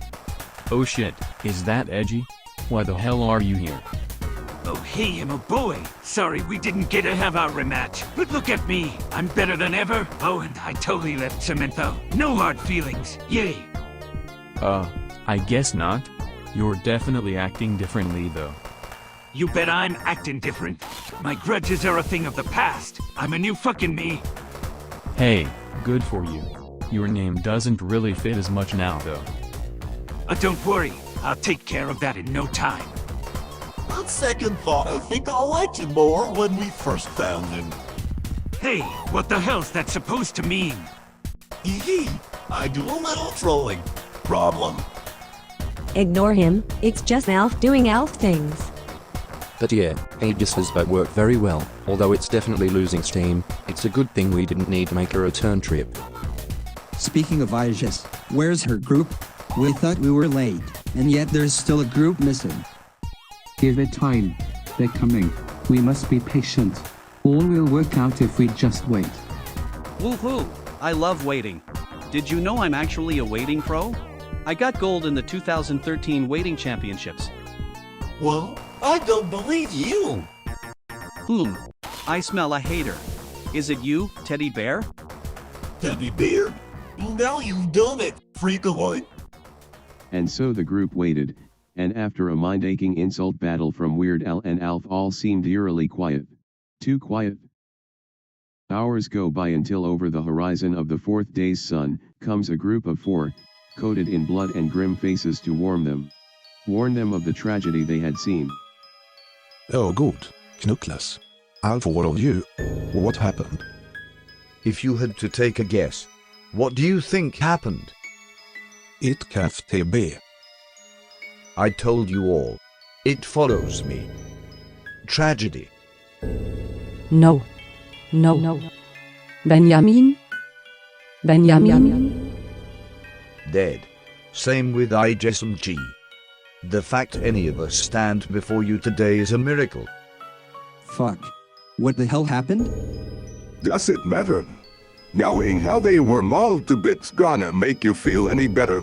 Oh shit, is that Edgy? Why the hell are you here? Oh hey, I'm a boy. Sorry we didn't get to have our rematch. But look at me. I'm better than ever. Oh, and I totally left Samantha. No hard feelings. Yay. I guess not. You're definitely acting differently though. You bet I'm acting different. My grudges are a thing of the past. I'm a new fucking me. Hey, good for you. Your name doesn't really fit as much now though. Don't worry, I'll take care of that in no time. On second thought, I think I liked you more when we first found him. Hey, what the hell's that supposed to mean? Hee I do a little trolling. Problem. Ignore him, it's just Alf doing Alf things. But yeah, Aegis's boat worked very well, although it's definitely losing steam. It's a good thing we didn't need to make a return trip. Speaking of Aegis, where's her group? We thought we were late, and yet there's still a group missing. Give it time. They're coming. We must be patient. All will work out if we just wait. Woohoo! I love waiting. Did you know I'm actually a waiting pro? I got gold in the 2013 waiting championships. Well, I don't believe you. I smell a hater. Is it you, Teddy Bear? Teddy Bear? Now you've done it, freakazoid. And so the group waited, and after a mind-aching insult battle from Weird Al and Alf, all seemed eerily quiet. Too quiet. Hours go by until over the horizon of the fourth day's sun, comes a group of 4, coated in blood and grim faces to warn them of the tragedy they had seen. Oh good, Knuckles. I'll follow you. What happened? If you had to take a guess, what do you think happened? It can't be. I told you all. It follows me. Tragedy. No. Benjamin? Dead. Same with IJSMG. The fact any of us stand before you today is a miracle. Fuck. What the hell happened? Does it matter? Knowing how they were mauled to bits gonna make you feel any better?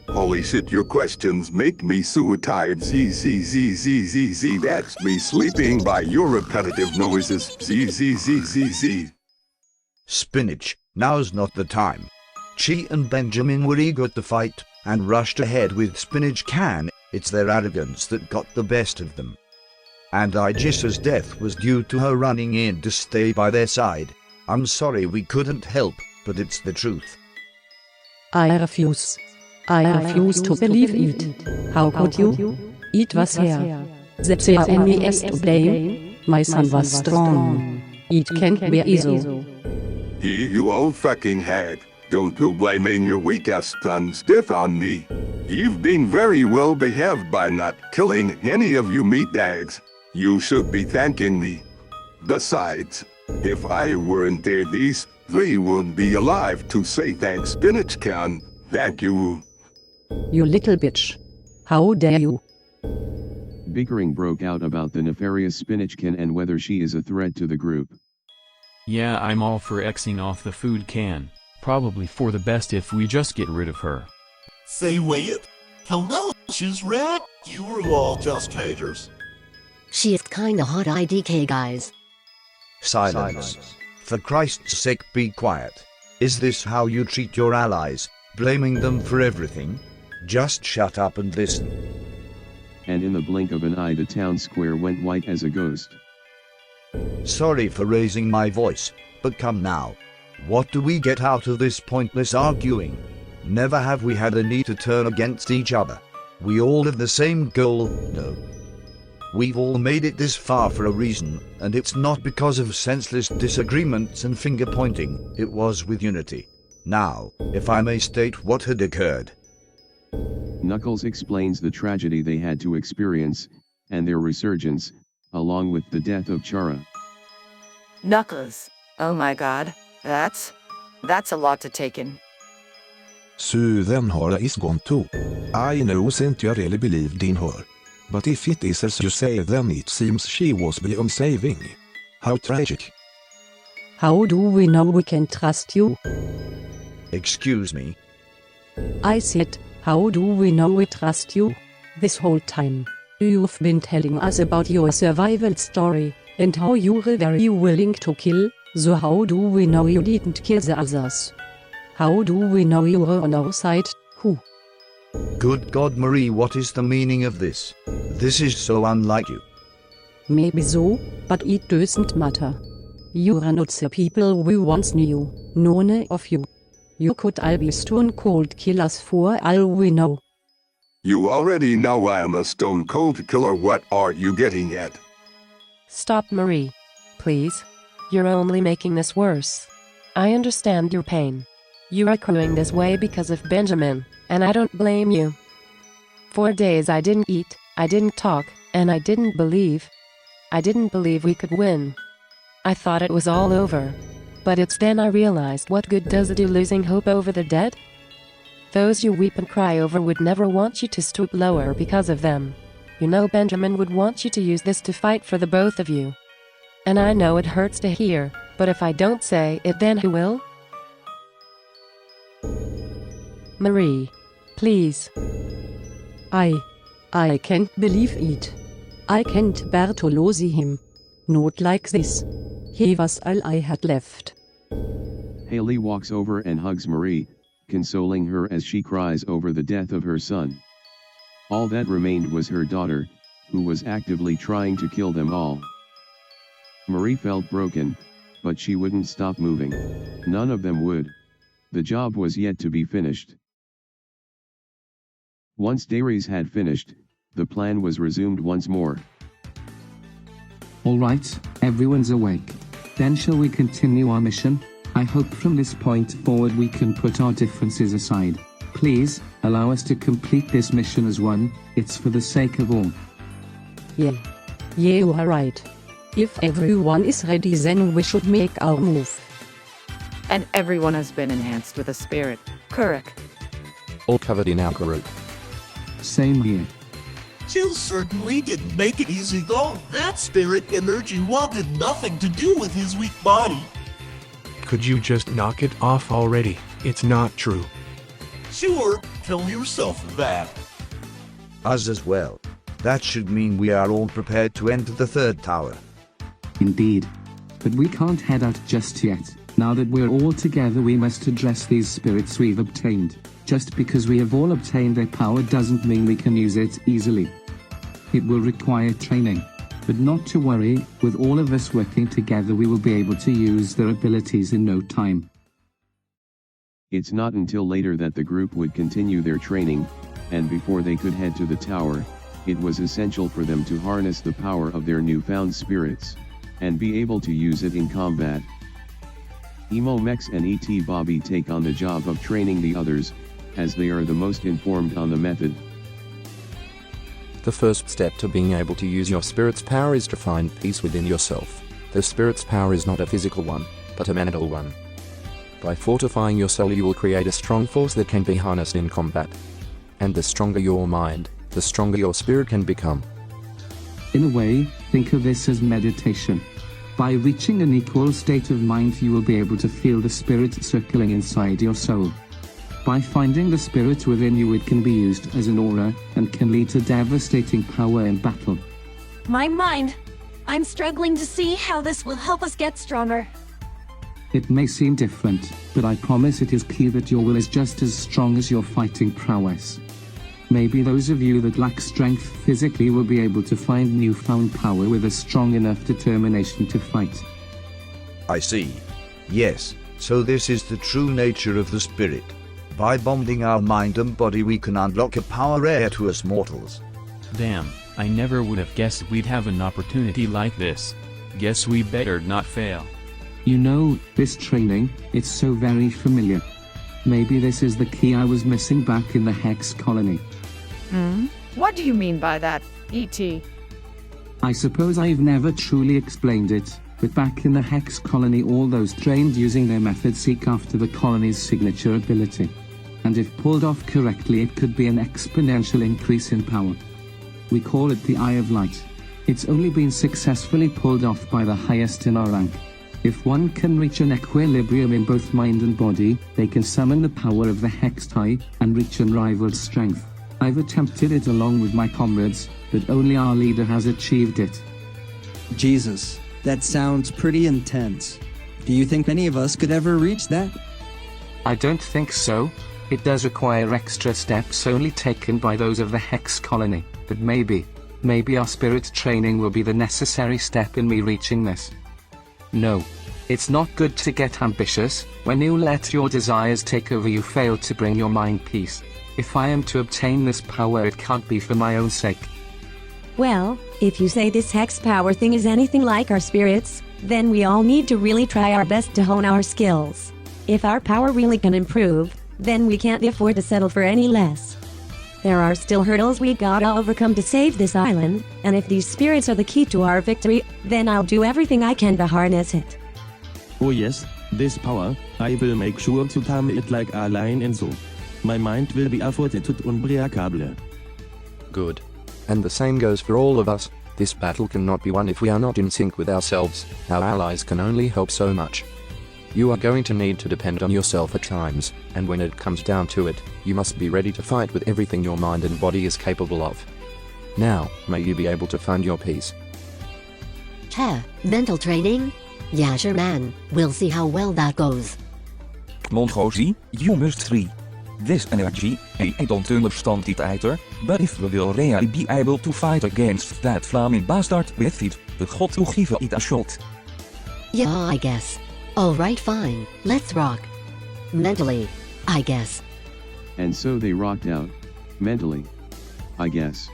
Holy shit, your questions make me so tired. Z. That's me sleeping by your repetitive noises. Z. Spinach, now's not the time. Chi and Benjamin were eager to fight, and rushed ahead with Spinach can. It's their arrogance that got the best of them. And Aegis's death was due to her running in to stay by their side. I'm sorry we couldn't help, but it's the truth. I refuse to believe it. How could you? It was her. The enemy is to blame. My son was strong. It can't be easy. You old fucking hag. Don't go blaming your weak-ass son stiff on me. You've been very well behaved by not killing any of you meatbags. You should be thanking me. Besides, if I weren't there, these 3 wouldn't be alive to say thanks. Spinach can. Thank you. You little bitch. How dare you? Bickering broke out about the nefarious Spinachkin and whether she is a threat to the group. Yeah, I'm all for Xing off the food can. Probably for the best if we just get rid of her. Say wait. Hello, she's red. You were all just haters. She is kinda hot IDK guys. Silence. For Christ's sake, be quiet. Is this how you treat your allies? Blaming them for everything? Just shut up and listen. And in the blink of an eye the town square went white as a ghost. Sorry for raising my voice, but come now. What do we get out of this pointless arguing? Never have we had a need to turn against each other. We all have the same goal, no. We've all made it this far for a reason, and it's not because of senseless disagreements and finger-pointing, it was with unity. Now, if I may state what had occurred. Knuckles explains the tragedy they had to experience, and their resurgence, along with the death of Chara. Knuckles. Oh my god. That's a lot to take in. So then Hara is gone too. I know since you really believed in her. But if it is as you say, then it seems she was beyond saving. How tragic. How do we know we can trust you? Excuse me? I said, how do we know we trust you? This whole time, you've been telling us about your survival story, and how you were very willing to kill, so how do we know you didn't kill the others? How do we know you were on our side, who? Good God, Marie, what is the meaning of this? This is so unlike you. Maybe so, but it doesn't matter. You are not the people we once knew, none of you. You could all be stone cold killers for all we know. You already know I am a stone cold killer. What are you getting at? Stop, Marie. Please. You're only making this worse. I understand your pain. You are crying this way because of Benjamin, and I don't blame you. 4 days I didn't eat, I didn't talk, and I didn't believe. I didn't believe we could win. I thought it was all over. But it's then I realized what good does it do losing hope over the dead? Those you weep and cry over would never want you to stoop lower because of them. You know Benjamin would want you to use this to fight for the both of you. And I know it hurts to hear, but if I don't say it, then who will? Marie, please. I can't believe it. I can't bear to lose him. Not like this. He was all I had left. Haley walks over and hugs Marie, consoling her as she cries over the death of her son. All that remained was her daughter, who was actively trying to kill them all. Marie felt broken, but she wouldn't stop moving. None of them would. The job was yet to be finished. Once Darius had finished, the plan was resumed once more. Alright, everyone's awake. Then shall we continue our mission? I hope from this point forward we can put our differences aside. Please, allow us to complete this mission as one, it's for the sake of all. Yeah, you are right. If everyone is ready, then we should make our move. And everyone has been enhanced with a spirit. Correct. All covered in our group. Same here. You certainly didn't make it easy though. That spirit energy wanted nothing to do with his weak body. Could you just knock it off already? It's not true. Sure, tell yourself that. Us as well. That should mean we are all prepared to enter the third tower. Indeed. But we can't head out just yet. Now that we're all together, we must address these spirits we've obtained. Just because we have all obtained their power doesn't mean we can use it easily. It will require training. But not to worry, with all of us working together we will be able to use their abilities in no time. It's not until later that the group would continue their training, and before they could head to the tower, it was essential for them to harness the power of their newfound spirits, and be able to use it in combat. Emo Mex and ET Bobby take on the job of training the others, as they are the most informed on the method. The first step to being able to use your spirit's power is to find peace within yourself. The spirit's power is not a physical one, but a mental one. By fortifying your soul you will create a strong force that can be harnessed in combat. And the stronger your mind, the stronger your spirit can become. In a way, think of this as meditation. By reaching an equal state of mind you will be able to feel the spirit circling inside your soul. By finding the spirit within you, it can be used as an aura, and can lead to devastating power in battle. My mind. I'm struggling to see how this will help us get stronger. It may seem different, but I promise it is key that your will is just as strong as your fighting prowess. Maybe those of you that lack strength physically will be able to find newfound power with a strong enough determination to fight. I see. Yes, so this is the true nature of the spirit. By bonding our mind and body we can unlock a power rare to us mortals. Damn, I never would have guessed we'd have an opportunity like this. Guess we better not fail. You know, this training, it's so very familiar. Maybe this is the key I was missing back in the Hex colony. What do you mean by that, E.T.? I suppose I've never truly explained it, but back in the Hex colony all those trained using their method seek after the colony's signature ability. And if pulled off correctly it could be an exponential increase in power. We call it the Eye of Light. It's only been successfully pulled off by the highest in our rank. If one can reach an equilibrium in both mind and body, they can summon the power of the Hexed Eye and reach unrivaled strength. I've attempted it along with my comrades, but only our leader has achieved it. Jesus, that sounds pretty intense. Do you think any of us could ever reach that? I don't think so. It does require extra steps only taken by those of the Hex colony, but maybe Maybe our spirit training will be the necessary step in me reaching this. No. It's not good to get ambitious. When you let your desires take over, you fail to bring your mind peace. If I am to obtain this power, it can't be for my own sake. Well, if you say this hex power thing is anything like our spirits, then we all need to really try our best to hone our skills. If our power really can improve, then we can't afford to settle for any less. There are still hurdles we gotta overcome to save this island, and if these spirits are the key to our victory, then I'll do everything I can to harness it. Oh yes, this power, I will make sure to tame it like a lion and so. My mind will be afforded unbreakable. Good. And the same goes for all of us. This battle cannot be won if we are not in sync with ourselves. Our allies can only help so much. You are going to need to depend on yourself at times, and when it comes down to it, you must be ready to fight with everything your mind and body is capable of. Now, may you be able to find your peace. Mental training? Yeah, sure man, we'll see how well that goes. Mongozi, you must free this energy. I don't understand it either, but if we will really be able to fight against that flaming bastard with it, we got to give it a shot. Yeah, I guess. Alright, fine, let's rock. Mentally, I guess. And so they rocked out. Mentally. I guess.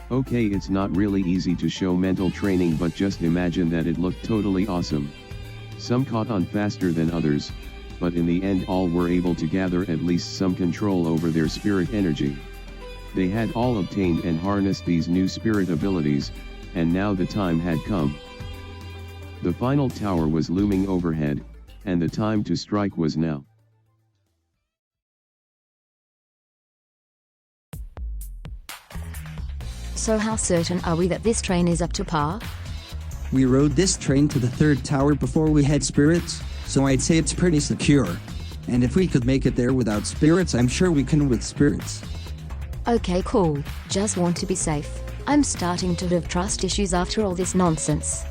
Okay, it's not really easy to show mental training, but just imagine that it looked totally awesome. Some caught on faster than others, but in the end all were able to gather at least some control over their spirit energy. They had all obtained and harnessed these new spirit abilities, and now the time had come. The final tower was looming overhead, and the time to strike was now. So how certain are we that this train is up to par? We rode this train to the third tower before we had spirits, so I'd say it's pretty secure. And if we could make it there without spirits, I'm sure we can with spirits. Okay, cool. Just want to be safe. I'm starting to have trust issues after all this nonsense.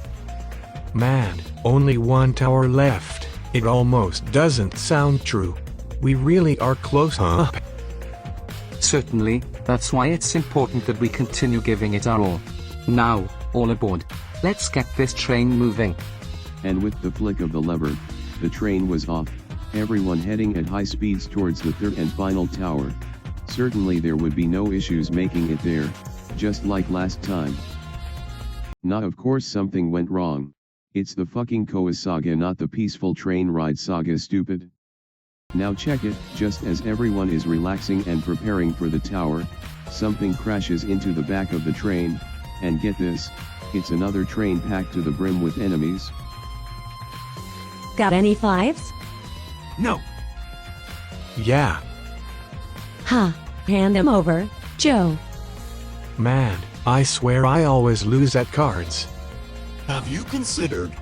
Man, only one tower left. It almost doesn't sound true. We really are close, huh? Certainly, that's why it's important that we continue giving it our all. Now, all aboard. Let's get this train moving. And with the flick of the lever, the train was off, everyone heading at high speeds towards the third and final tower. Certainly there would be no issues making it there, just like last time. Nah, of course something went wrong. It's the fucking Koa Saga, not the peaceful train ride saga, stupid. Now check it, just as everyone is relaxing and preparing for the tower, something crashes into the back of the train, and get this, it's another train packed to the brim with enemies. Got any fives? No. Yeah. Ha, hand them over, Joe. Man, I swear I always lose at cards. Have you considered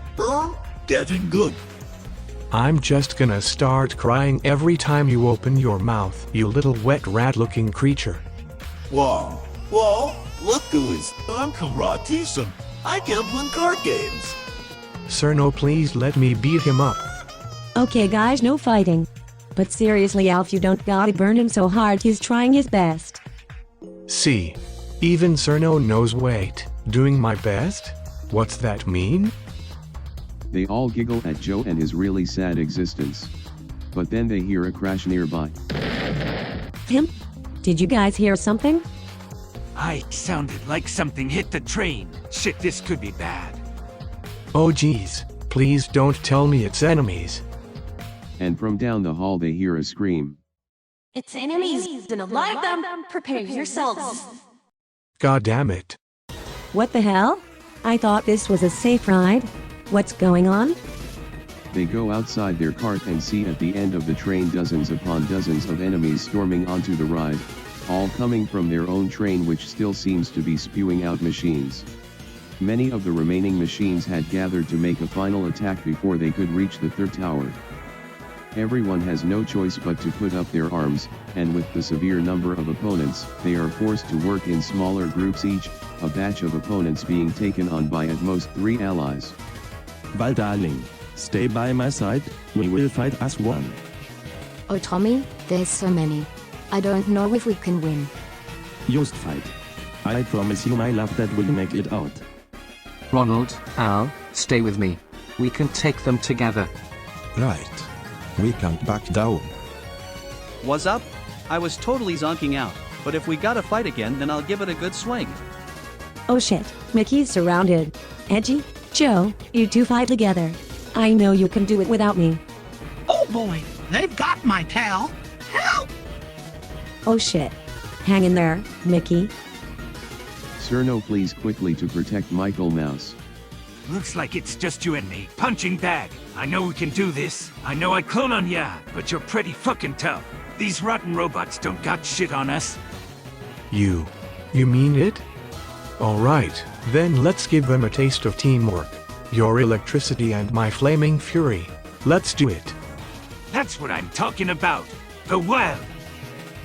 getting good? I'm just gonna start crying every time you open your mouth, you little wet rat-looking creature. Wow. Well, look guys, I'm karate-san. I can win card games. Sir, no, please let me beat him up. Okay guys, no fighting. But seriously Alf, you don't gotta burn him so hard, he's trying his best. See? Even Cerno knows. Wait, doing my best? What's that mean? They all giggle at Joe and his really sad existence. But then they hear a crash nearby. Him? Did you guys hear something? I sounded like something hit the train. Shit, this could be bad. Oh geez, please don't tell me it's enemies. And from down the hall they hear a scream. It's enemies, and a lot of them. Prepare yourselves. God damn it. What the hell? I thought this was a safe ride. What's going on? They go outside their cart and see at the end of the train dozens upon dozens of enemies storming onto the ride, all coming from their own train, which still seems to be spewing out machines. Many of the remaining machines had gathered to make a final attack before they could reach the third tower. Everyone has no choice but to put up their arms, and with the severe number of opponents, they are forced to work in smaller groups, each a batch of opponents being taken on by at most 3 allies. Val, darling, stay by my side, we will fight as one. Oh Tommy, there's so many. I don't know if we can win. Just fight. I promise you my love that we'll make it out. Ronald, Al, stay with me. We can take them together. Right. We can't back down. What's up? I was totally zonking out, but if we gotta fight again, then I'll give it a good swing. Oh shit, Mickey's surrounded. Edgy, Joe, you two fight together. I know you can do it without me. Oh boy, they've got my tail. Help! Oh shit. Hang in there, Mickey. Cerno, please quickly to protect Michael Mouse. Looks like it's just you and me. Punching bag. I know we can do this. I know I clone on ya, but you're pretty fucking tough. These rotten robots don't got shit on us. You mean it? Alright, then let's give them a taste of teamwork. Your electricity and my flaming fury. Let's do it. That's what I'm talking about. The well.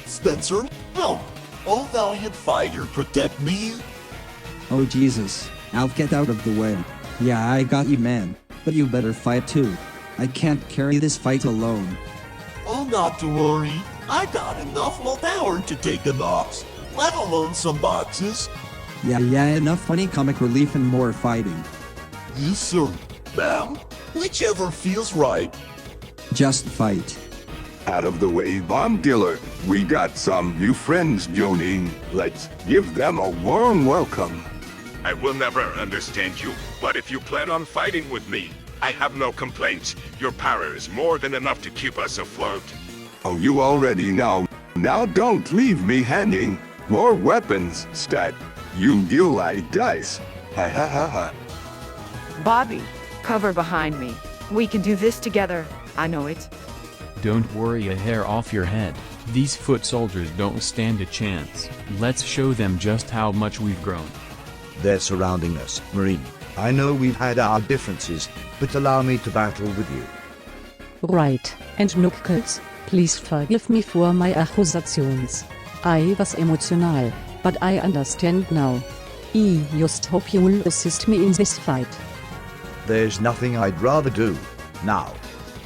Spencer, no. Oh, thou head fighter, protect me. Oh Jesus, I'll get out of the way. Yeah, I got you, man. But you better fight too. I can't carry this fight alone. Oh, not to worry. I got enough willpower to take the knocks, let alone some boxes. Yeah, enough funny comic relief and more fighting. Yes, sir. Ma'am, whichever feels right. Just fight. Out of the way, bomb dealer. We got some new friends joining. Let's give them a warm welcome. I will never understand you, but if you plan on fighting with me, I have no complaints. Your power is more than enough to keep us afloat. Oh, you already know. Now don't leave me hanging. More weapons, stat. You deal like dice. Ha ha ha ha. Bobby, cover behind me. We can do this together. I know it. Don't worry a hair off your head. These foot soldiers don't stand a chance. Let's show them just how much we've grown. They're surrounding us, Marine. I know we've had our differences, but allow me to battle with you. Right, and Knuckles, please forgive me for my accusations. I was emotional, but I understand now. I just hope you will assist me in this fight. There's nothing I'd rather do. Now,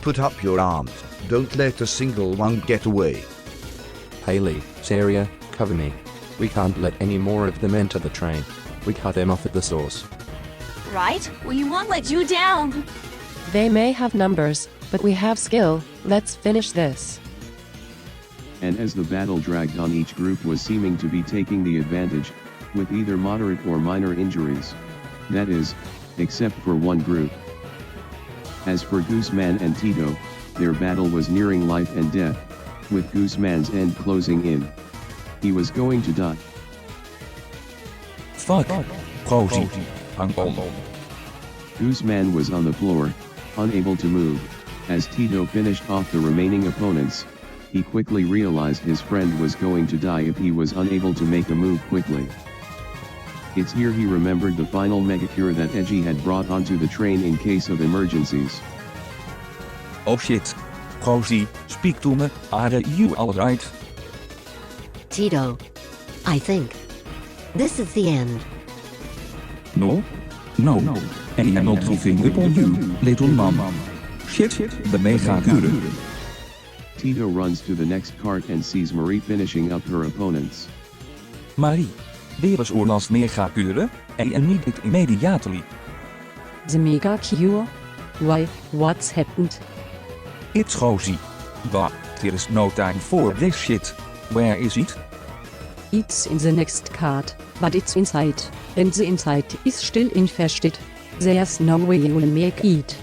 put up your arms. Don't let a single one get away. Haley, Saria, cover me. We can't let any more of them enter the train. We cut them off at the source. Right? We won't let you down. They may have numbers, but we have skill. Let's finish this. And as the battle dragged on, each group was seeming to be taking the advantage, with either moderate or minor injuries. That is, except for one group. As for Gooseman and Tito, their battle was nearing life and death, with Gooseman's end closing in. He was going to die. Fuck. Rosie. Hang on. Gooseman was on the floor, unable to move. As Tito finished off the remaining opponents, he quickly realized his friend was going to die if he was unable to make a move quickly. It's here he remembered the final megacure that Edgy had brought onto the train in case of emergencies. Oh shit. Rosie, speak to me. Are you alright? Tito. I think. This is the end. No? No. I am not giving up on you, little mom. Shit, the mega guru. Tito runs to the next cart and sees Marie finishing up her opponents. Marie, there is our last mega cure, and I need it immediately. The mega cure? Why, what's happened? It's Rosie. But there is no time for this shit. Where is it? It's in the next card, but it's inside, and the inside is still infested. There's no way you'll make it.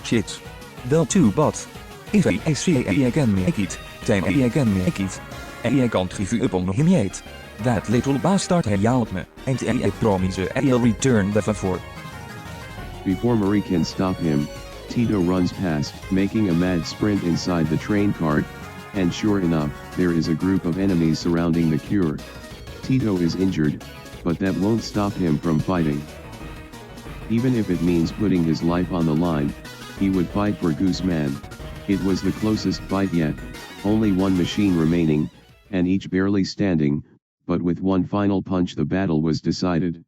Shit. Well too, but if I say I can make it, then I can make it. I can't give up on him yet. That little bastard helped me, and I promise I'll return the favor. Before Marie can stop him, Tito runs past, making a mad sprint inside the train cart, and sure enough, there is a group of enemies surrounding the cure. Tito is injured, but that won't stop him from fighting. Even if it means putting his life on the line, he would fight for Gooseman. It was the closest fight yet, only one machine remaining, and each barely standing, but with one final punch the battle was decided.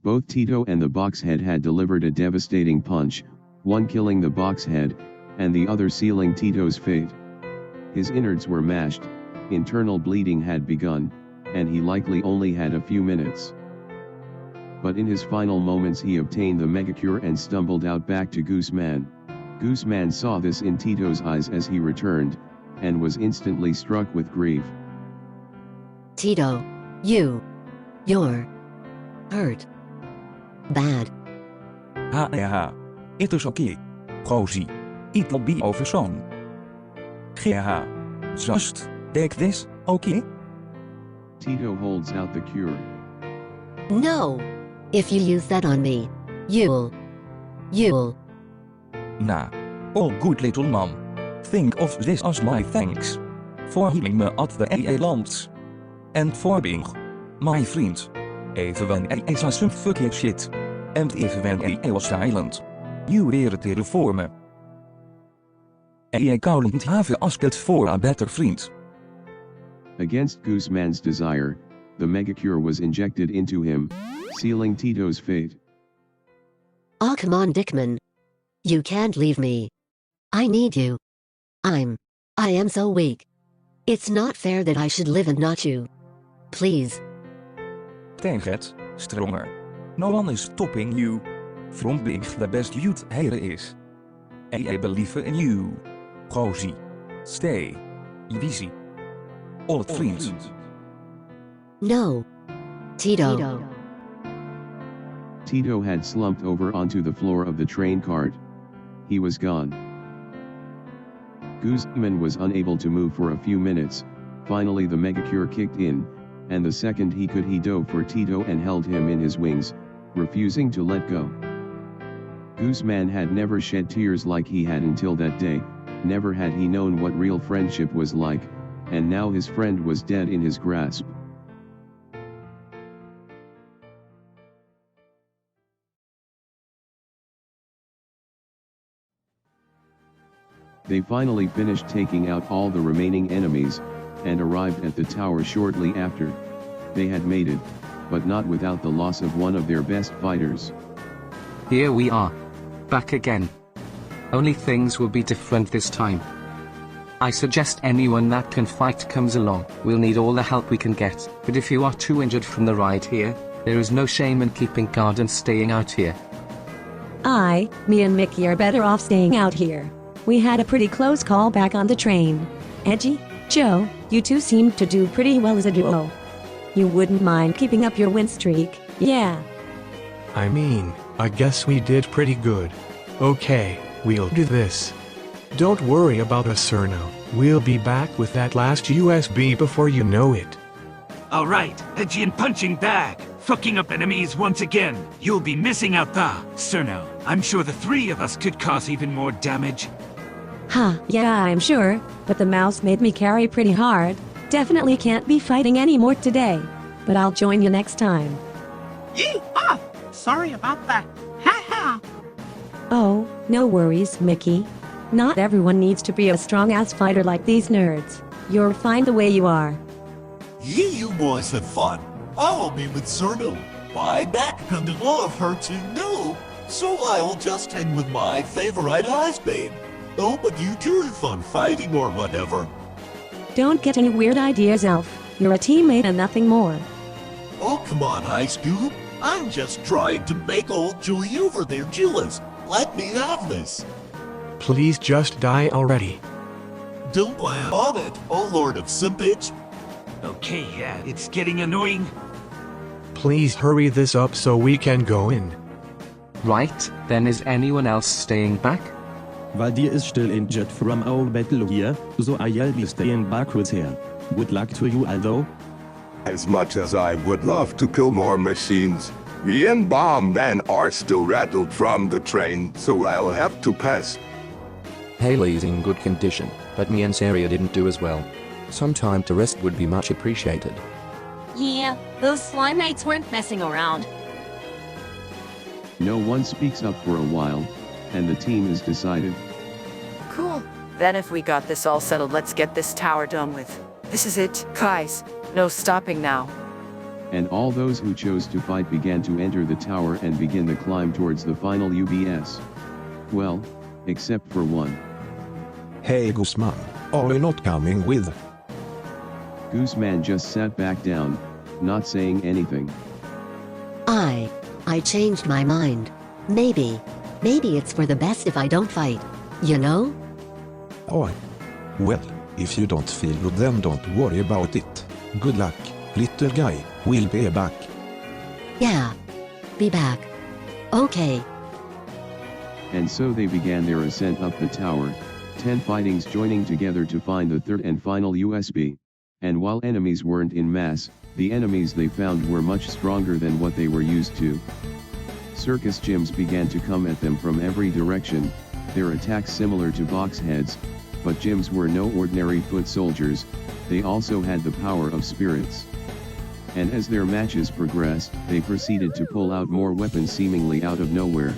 Both Tito and the boxhead had delivered a devastating punch, one killing the boxhead, and the other sealing Tito's fate. His innards were mashed, internal bleeding had begun, and he likely only had a few minutes. But in his final moments he obtained the megacure and stumbled out back to Gooseman. Gooseman saw this in Tito's eyes as he returned, and was instantly struck with grief. Tito, you're hurt. Bad. Ha. It is okay. Rosie. It'll be over soon. Ha. Just take this, okay? Tito holds out the cure. No! If you use that on me, you'll... Nah. All good little mom. Think of this as my thanks. For healing me at the eilands. And for being my friend. Even when I saw some fucking shit. And even when I was silent. You were there for me. I couldn't have asked for a better friend. Against Gooseman's desire, the megacure was injected into him, sealing Tito's fate. Oh come on Dickman. You can't leave me. I need you. I am so weak. It's not fair that I should live and not you. Please. Take it, stronger. No one is stopping you from being the best youth here is. I believe in you. Rosie. Stay. Easy. Old friends. No. Tito. Tito had slumped over onto the floor of the train cart. He was gone. Gooseman was unable to move for a few minutes. Finally the megacure kicked in, and the second he could he dove for Tito and held him in his wings, refusing to let go. Gooseman had never shed tears like he had until that day, never had he known what real friendship was like, and now his friend was dead in his grasp. They finally finished taking out all the remaining enemies, and arrived at the tower shortly after. They had made it, but not without the loss of one of their best fighters. Here we are. Back again. Only things will be different this time. I suggest anyone that can fight comes along. We'll need all the help we can get, but if you are too injured from the ride here, there is no shame in keeping guard and staying out here. Me and Mickey are better off staying out here. We had a pretty close call back on the train. Edgy, Joe, you two seemed to do pretty well as a duo. You wouldn't mind keeping up your win streak, yeah? I mean, I guess we did pretty good. Okay, we'll do this. Don't worry about us, Cerno. We'll be back with that last USB before you know it. Alright, Edgy and punching bag. Fucking up enemies once again. You'll be missing out the Cerno. I'm sure the three of us could cause even more damage. Yeah, I'm sure, but the mouse made me carry pretty hard. Definitely can't be fighting anymore today. But I'll join you next time. Yee-haw! Sorry about that. Ha-ha! Oh, no worries, Mickey. Not everyone needs to be a strong-ass fighter like these nerds. You're fine the way you are. Yeah, you boys have fun. I'll be with Cerno. My back come to love her too new, so I'll just hang with my favorite ice babe. Oh, but you two have fun fighting or whatever. Don't get any weird ideas, Elf. You're a teammate and nothing more. Oh, come on, Ice Cube. I'm just trying to make old Julie over there jealous. Let me have this. Please just die already. Don't plan on it, oh Lord of Simpage. Okay, yeah, it's getting annoying. Please hurry this up so we can go in. Right, then is anyone else staying back? Valdir is still injured from our battle here, so I'll be staying back with her. Good luck to you, although. As much as I would love to kill more machines, me and Bomb Man are still rattled from the train, so I'll have to pass. Haley's in good condition, but me and Saria didn't do as well. Some time to rest would be much appreciated. Yeah, those slime knights weren't messing around. No one speaks up for a while, and the team is decided. Cool. Then if we got this all settled, let's get this tower done with. This is it, guys. No stopping now. And all those who chose to fight began to enter the tower and begin the climb towards the final UBS. Well, except for one. Hey Guzman, are you not coming with? Gooseman just sat back down, not saying anything. I changed my mind. Maybe it's for the best if I don't fight. You know? Oh. Well, if you don't feel good then don't worry about it. Good luck, little guy, we'll be back. Yeah. Be back. Okay. And so they began their ascent up the tower, 10 fightings joining together to find the third and final USB. And while enemies weren't in mass, the enemies they found were much stronger than what they were used to. Circus gyms began to come at them from every direction, their attacks similar to box heads, but gyms were no ordinary foot soldiers, they also had the power of spirits. And as their matches progressed, they proceeded to pull out more weapons seemingly out of nowhere.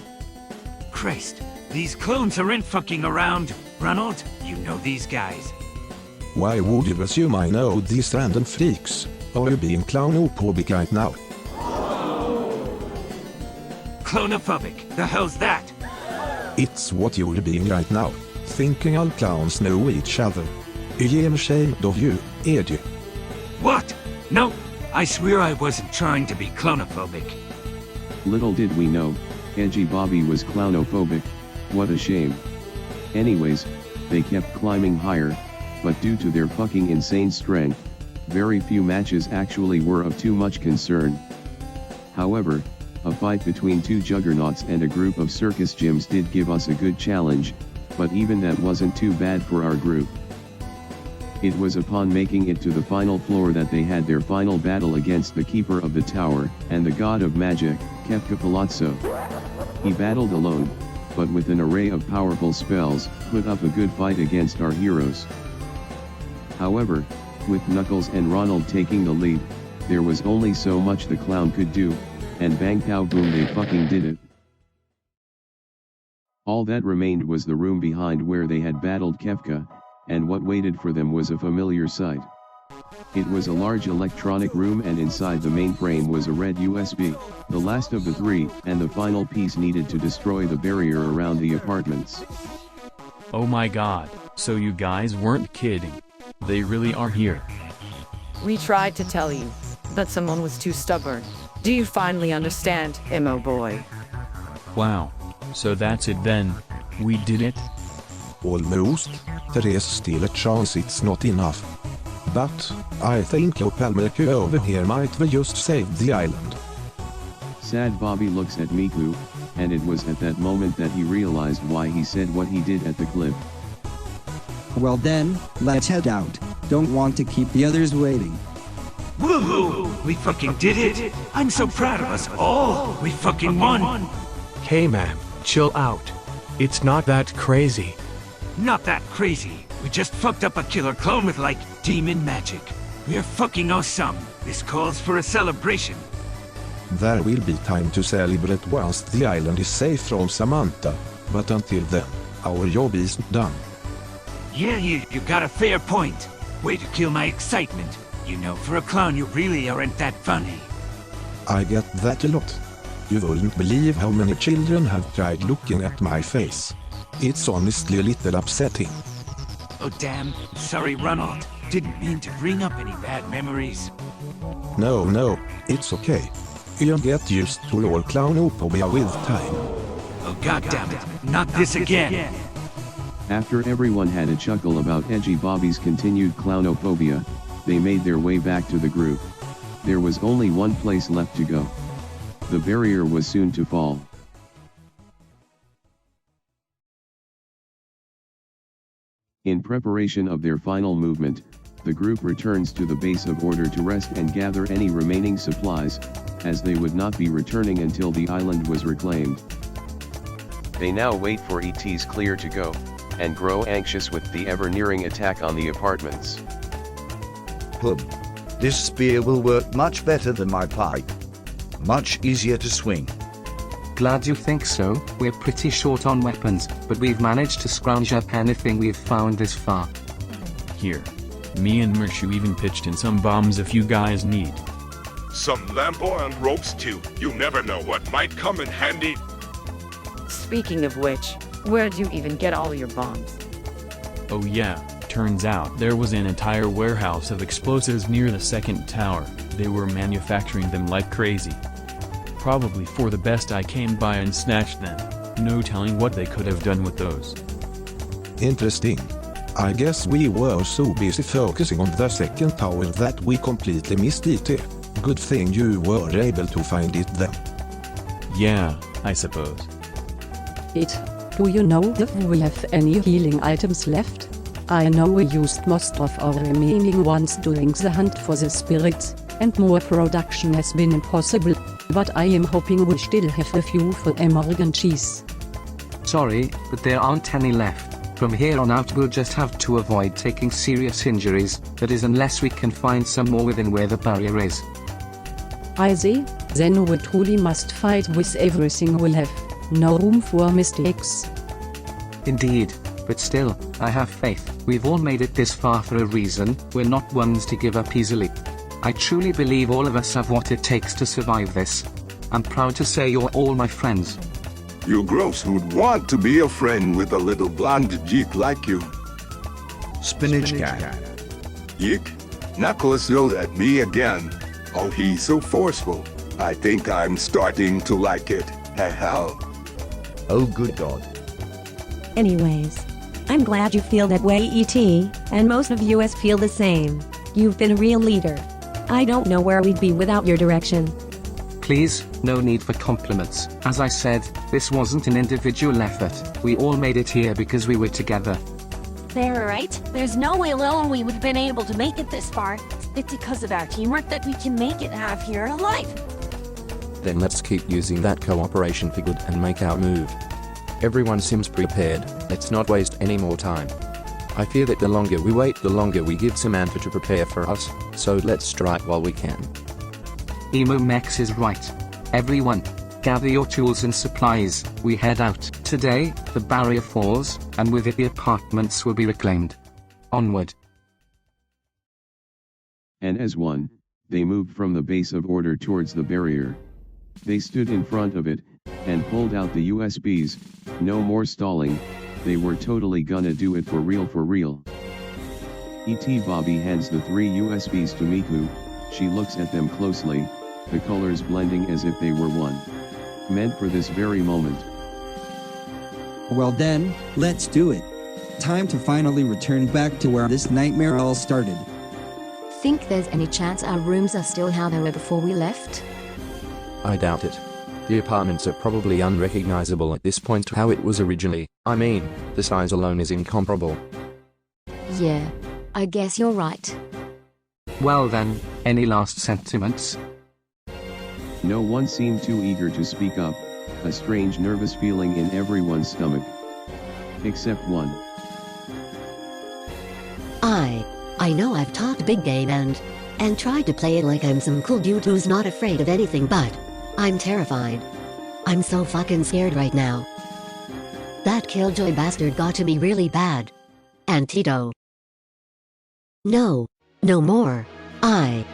Christ, these clones aren't fucking around. Ronald, you know these guys. Why would you assume I know these random freaks? Are you being clownophobic right now? Clonophobic? The hell's that? It's what you're being right now, thinking all clowns know each other. Are you ashamed of you, idiot? What? No, I swear I wasn't trying to be clonophobic. Little did we know, Edgy Bobby was clownophobic. What a shame. Anyways, they kept climbing higher, but due to their fucking insane strength, very few matches actually were of too much concern. However, a fight between two juggernauts and a group of circus gyms did give us a good challenge, but even that wasn't too bad for our group. It was upon making it to the final floor that they had their final battle against the keeper of the tower, and the god of magic, Kefka Palazzo. He battled alone, but with an array of powerful spells, put up a good fight against our heroes. However, with Knuckles and Ronald taking the lead, there was only so much the clown could do, and bang pow boom they fucking did it. All that remained was the room behind where they had battled Kefka, and what waited for them was a familiar sight. It was a large electronic room, and inside the mainframe was a red USB, the last of the three, and the final piece needed to destroy the barrier around the apartments. Oh my god, so you guys weren't kidding. They really are here. We tried to tell you, but someone was too stubborn. Do you finally understand, Emo boy? Wow. So that's it then. We did it? Almost. There is still a chance it's not enough. But, I think your pal Miku over here might have just saved the island. Sad Bobby looks at Miku, and it was at that moment that he realized why he said what he did at the cliff. Well then, let's head out. Don't want to keep the others waiting. Woohoo! We fucking did it! I'm so proud of us all! We fucking won! Hey man, chill out. It's not that crazy. Not that crazy. We just fucked up a killer clone with like demon magic. We're fucking awesome. This calls for a celebration. There will be time to celebrate once the island is safe from Samantha, but until then, our job isn't done. Yeah, you got a fair point. Way to kill my excitement. You know, for a clown you really aren't that funny. I get that a lot. You wouldn't believe how many children have tried looking at my face. It's honestly a little upsetting. Oh damn, sorry Ronald. Didn't mean to bring up any bad memories. No, it's okay. You'll get used to all clownophobia with time. Oh goddammit, not this again! After everyone had a chuckle about Edgy Bobby's continued clownophobia, they made their way back to the group. There was only one place left to go. The barrier was soon to fall. In preparation of their final movement, the group returns to the base of order to rest and gather any remaining supplies, as they would not be returning until the island was reclaimed. They now wait for ET's clear to go, and grow anxious with the ever-nearing attack on the apartments. This spear will work much better than my pipe. Much easier to swing. Glad you think so. We're pretty short on weapons, but we've managed to scrounge up anything we've found this far. Here. Me and Mershu even pitched in some bombs if you guys need. Some lampo and ropes too. You never know what might come in handy. Speaking of which, where'd you even get all your bombs? Oh yeah, Turns out there was an entire warehouse of explosives near the second tower. They were manufacturing them like crazy. Probably for the best I came by and snatched them. No telling what they could have done with those. Interesting. I guess we were so busy focusing on the second tower that we completely missed it. Good thing you were able to find it then. Yeah, I suppose. Do you know if we have any healing items left? I know we used most of our remaining ones during the hunt for the spirits, and more production has been impossible, but I am hoping we still have a few for emergencies. Sorry, but there aren't any left. From here on out we'll just have to avoid taking serious injuries, that is unless we can find some more within where the barrier is. I see, then we truly must fight with everything we'll have. No room for mistakes. Indeed, but still, I have faith. We've all made it this far for a reason. We're not ones to give up easily. I truly believe all of us have what it takes to survive this. I'm proud to say you're all my friends. You gross who'd want to be a friend with a little blonde geek like you. Spinach cat. Yeek? Knuckles yelled at me again. Oh, he's so forceful. I think I'm starting to like it. Haha. Oh good god. Anyways, I'm glad you feel that way, E.T., and most of us feel the same. You've been a real leader. I don't know where we'd be without your direction. Please, no need for compliments. As I said, this wasn't an individual effort. We all made it here because we were together. They're right. There's no way alone we would have been able to make it this far. It's because of our teamwork that we can make it out here alive. Then let's keep using that cooperation for good and make our move. Everyone seems prepared, let's not waste any more time. I fear that the longer we wait, the longer we give Samantha to prepare for us, so let's strike while we can. Emo Mex is right. Everyone, gather your tools and supplies, we head out. Today, the barrier falls, and with it the apartments will be reclaimed. Onward. And as one, they moved from the base of order towards the barrier. They stood in front of it, and pulled out the USBs, no more stalling, they were totally gonna do it for real. E.T. Bobby hands the 3 USBs to Miku, she looks at them closely, the colors blending as if they were one. Meant for this very moment. Well then, let's do it. Time to finally return back to where this nightmare all started. Think there's any chance our rooms are still how they were before we left? I doubt it. The apartments are probably unrecognizable at this point to how it was originally. I mean, the size alone is incomparable. Yeah, I guess you're right. Well then, any last sentiments? No one seemed too eager to speak up, a strange nervous feeling in everyone's stomach. Except one. I know I've talked big game and tried to play it like I'm some cool dude who's not afraid of anything, but I'm terrified. I'm so fucking scared right now. That killjoy bastard got to me really bad. And Tito. No more. I'm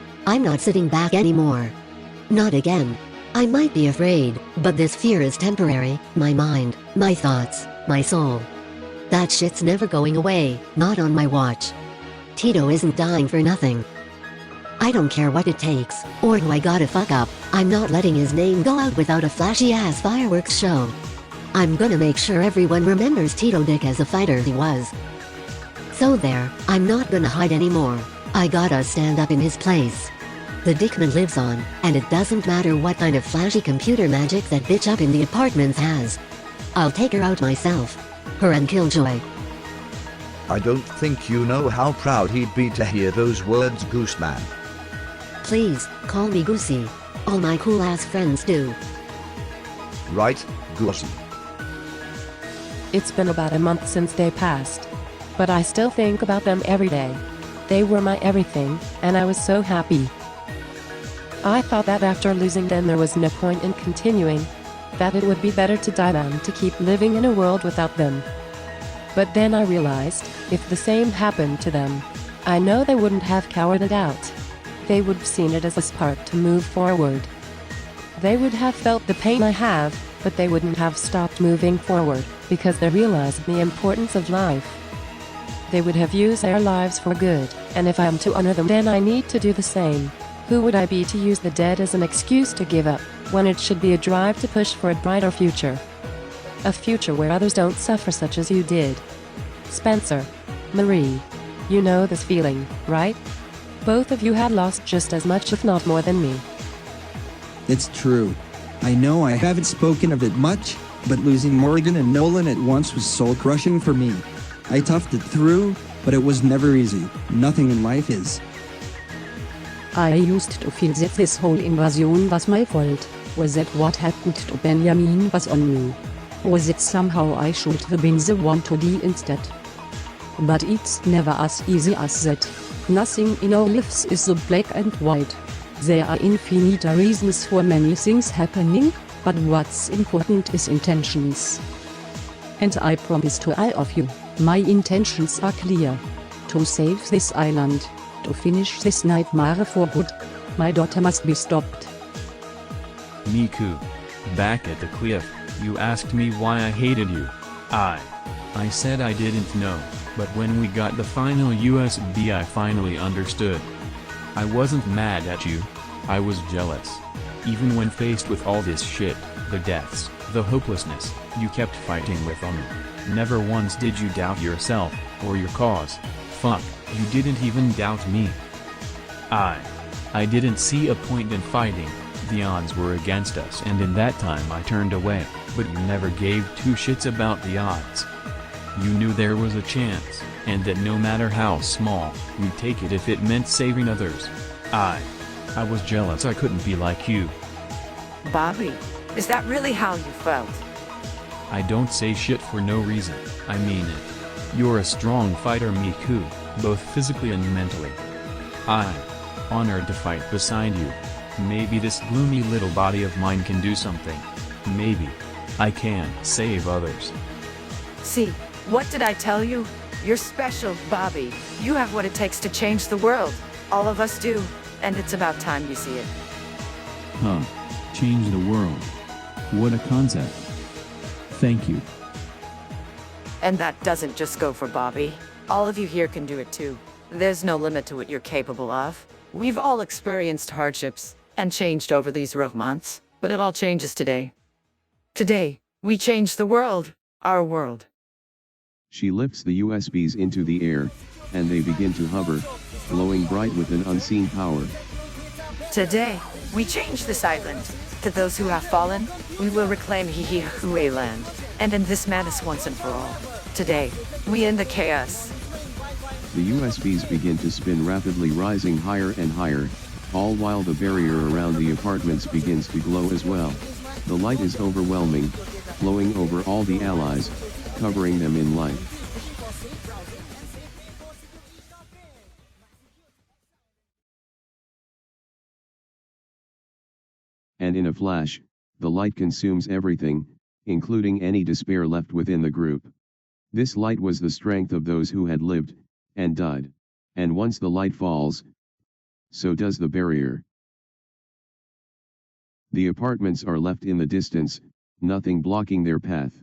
not sitting back anymore. Not again. I might be afraid, but this fear is temporary. My mind, my thoughts, my soul. That shit's never going away, not on my watch. Tito isn't dying for nothing. I don't care what it takes, or who I gotta fuck up, I'm not letting his name go out without a flashy-ass fireworks show. I'm gonna make sure everyone remembers Tito Dick as a fighter he was. So there, I'm not gonna hide anymore. I gotta stand up in his place. The Dickman lives on, and it doesn't matter what kind of flashy computer magic that bitch up in the apartments has. I'll take her out myself. Her and Killjoy. I don't think you know how proud he'd be to hear those words, Gooseman. Please, call me Goosey. All my cool-ass friends do. Right, Goosey. It's been about a month since they passed. But I still think about them every day. They were my everything, and I was so happy. I thought that after losing them there was no point in continuing. That it would be better to die than to keep living in a world without them. But then I realized, if the same happened to them, I know they wouldn't have cowered it out. They would have seen it as a spark to move forward. They would have felt the pain I have, but they wouldn't have stopped moving forward, because they realized the importance of life. They would have used their lives for good, and if I am to honor them, then I need to do the same. Who would I be to use the dead as an excuse to give up, when it should be a drive to push for a brighter future? A future where others don't suffer such as you did. Spencer. Marie. You know this feeling, right? Both of you had lost just as much if not more than me. It's true. I know I haven't spoken of it much, but losing Morgan and Nolan at once was soul-crushing for me. I toughed it through, but it was never easy. Nothing in life is. I used to feel that this whole invasion was my fault. Was that what happened to Benjamin was on me? Was it somehow I should have been the one to die instead? But it's never as easy as that. Nothing in our lives is so black and white. There are infinite reasons for many things happening, but what's important is intentions. And I promise to all of you, my intentions are clear. To save this island. To finish this nightmare for good. My daughter must be stopped. Miku. Back at the cliff, you asked me why I hated you. I said I didn't know, but when we got the final USB I finally understood. I wasn't mad at you. I was jealous. Even when faced with all this shit, the deaths, the hopelessness, you kept fighting with me. Never once did you doubt yourself, or your cause. Fuck, you didn't even doubt me. I didn't see a point in fighting. The odds were against us and in that time I turned away, but you never gave two shits about the odds. You knew there was a chance, and that no matter how small, you'd take it if it meant saving others. I was jealous I couldn't be like you. Bobby, is that really how you felt? I don't say shit for no reason, I mean it. You're a strong fighter, Miku, both physically and mentally. I'm honored to fight beside you. Maybe this gloomy little body of mine can do something. Maybe I can save others. See, what did I tell you? You're special, Bobby. You have what it takes to change the world. All of us do, and it's about time you see it. Huh. Change the world. What a concept. Thank you. And that doesn't just go for Bobby. All of you here can do it too. There's no limit to what you're capable of. We've all experienced hardships and changed over these rough months, but it all changes today. Today, we change the world, our world. She lifts the USBs into the air, and they begin to hover, glowing bright with an unseen power. Today, we change this island. To those who have fallen, we will reclaim EVERYWHREE land, and end this madness once and for all. Today, we end the chaos. The USBs begin to spin rapidly, rising higher and higher, all while the barrier around the apartments begins to glow as well. The light is overwhelming, flowing over all the allies, covering them in light. And in a flash, the light consumes everything, including any despair left within the group. This light was the strength of those who had lived, and died. And once the light falls, so does the barrier. The apartments are left in the distance, nothing blocking their path.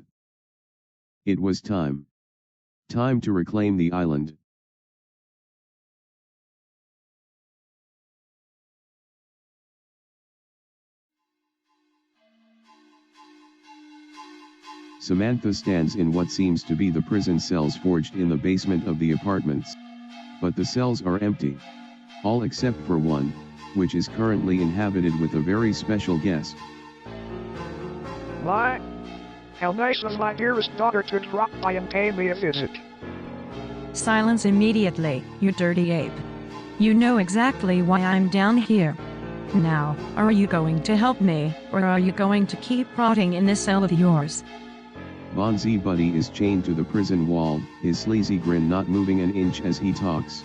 It was time. Time to reclaim the island. Samantha stands in what seems to be the prison cells forged in the basement of the apartments. But the cells are empty. All except for one, which is currently inhabited with a very special guest. My, how nice of my dearest daughter to drop by and pay me a visit. Silence immediately, you dirty ape. You know exactly why I'm down here. Now, are you going to help me, or are you going to keep rotting in this cell of yours? Bonzi Buddy is chained to the prison wall, his sleazy grin not moving an inch as he talks.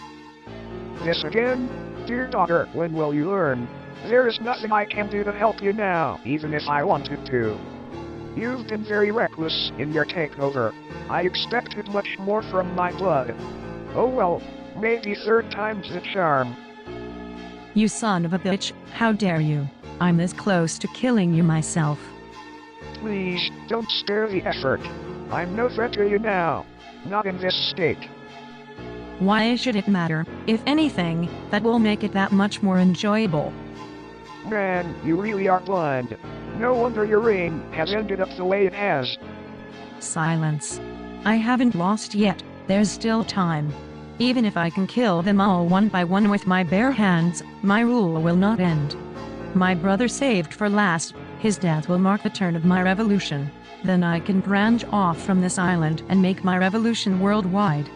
This again? Dear daughter, when will you learn? There is nothing I can do to help you now, even if I wanted to. You've been very reckless in your takeover. I expected much more from my blood. Oh well, maybe third time's the charm. You son of a bitch, how dare you? I'm this close to killing you myself. Please, don't spare the effort. I'm no threat to you now. Not in this state. Why should it matter? If anything, that will make it that much more enjoyable. Man, you really are blind. No wonder your reign has ended up the way it has. Silence. I haven't lost yet. There's still time. Even if I can kill them all one by one with my bare hands, my rule will not end. My brother saved for last. His death will mark the turn of my revolution. Then I can branch off from this island and make my revolution worldwide.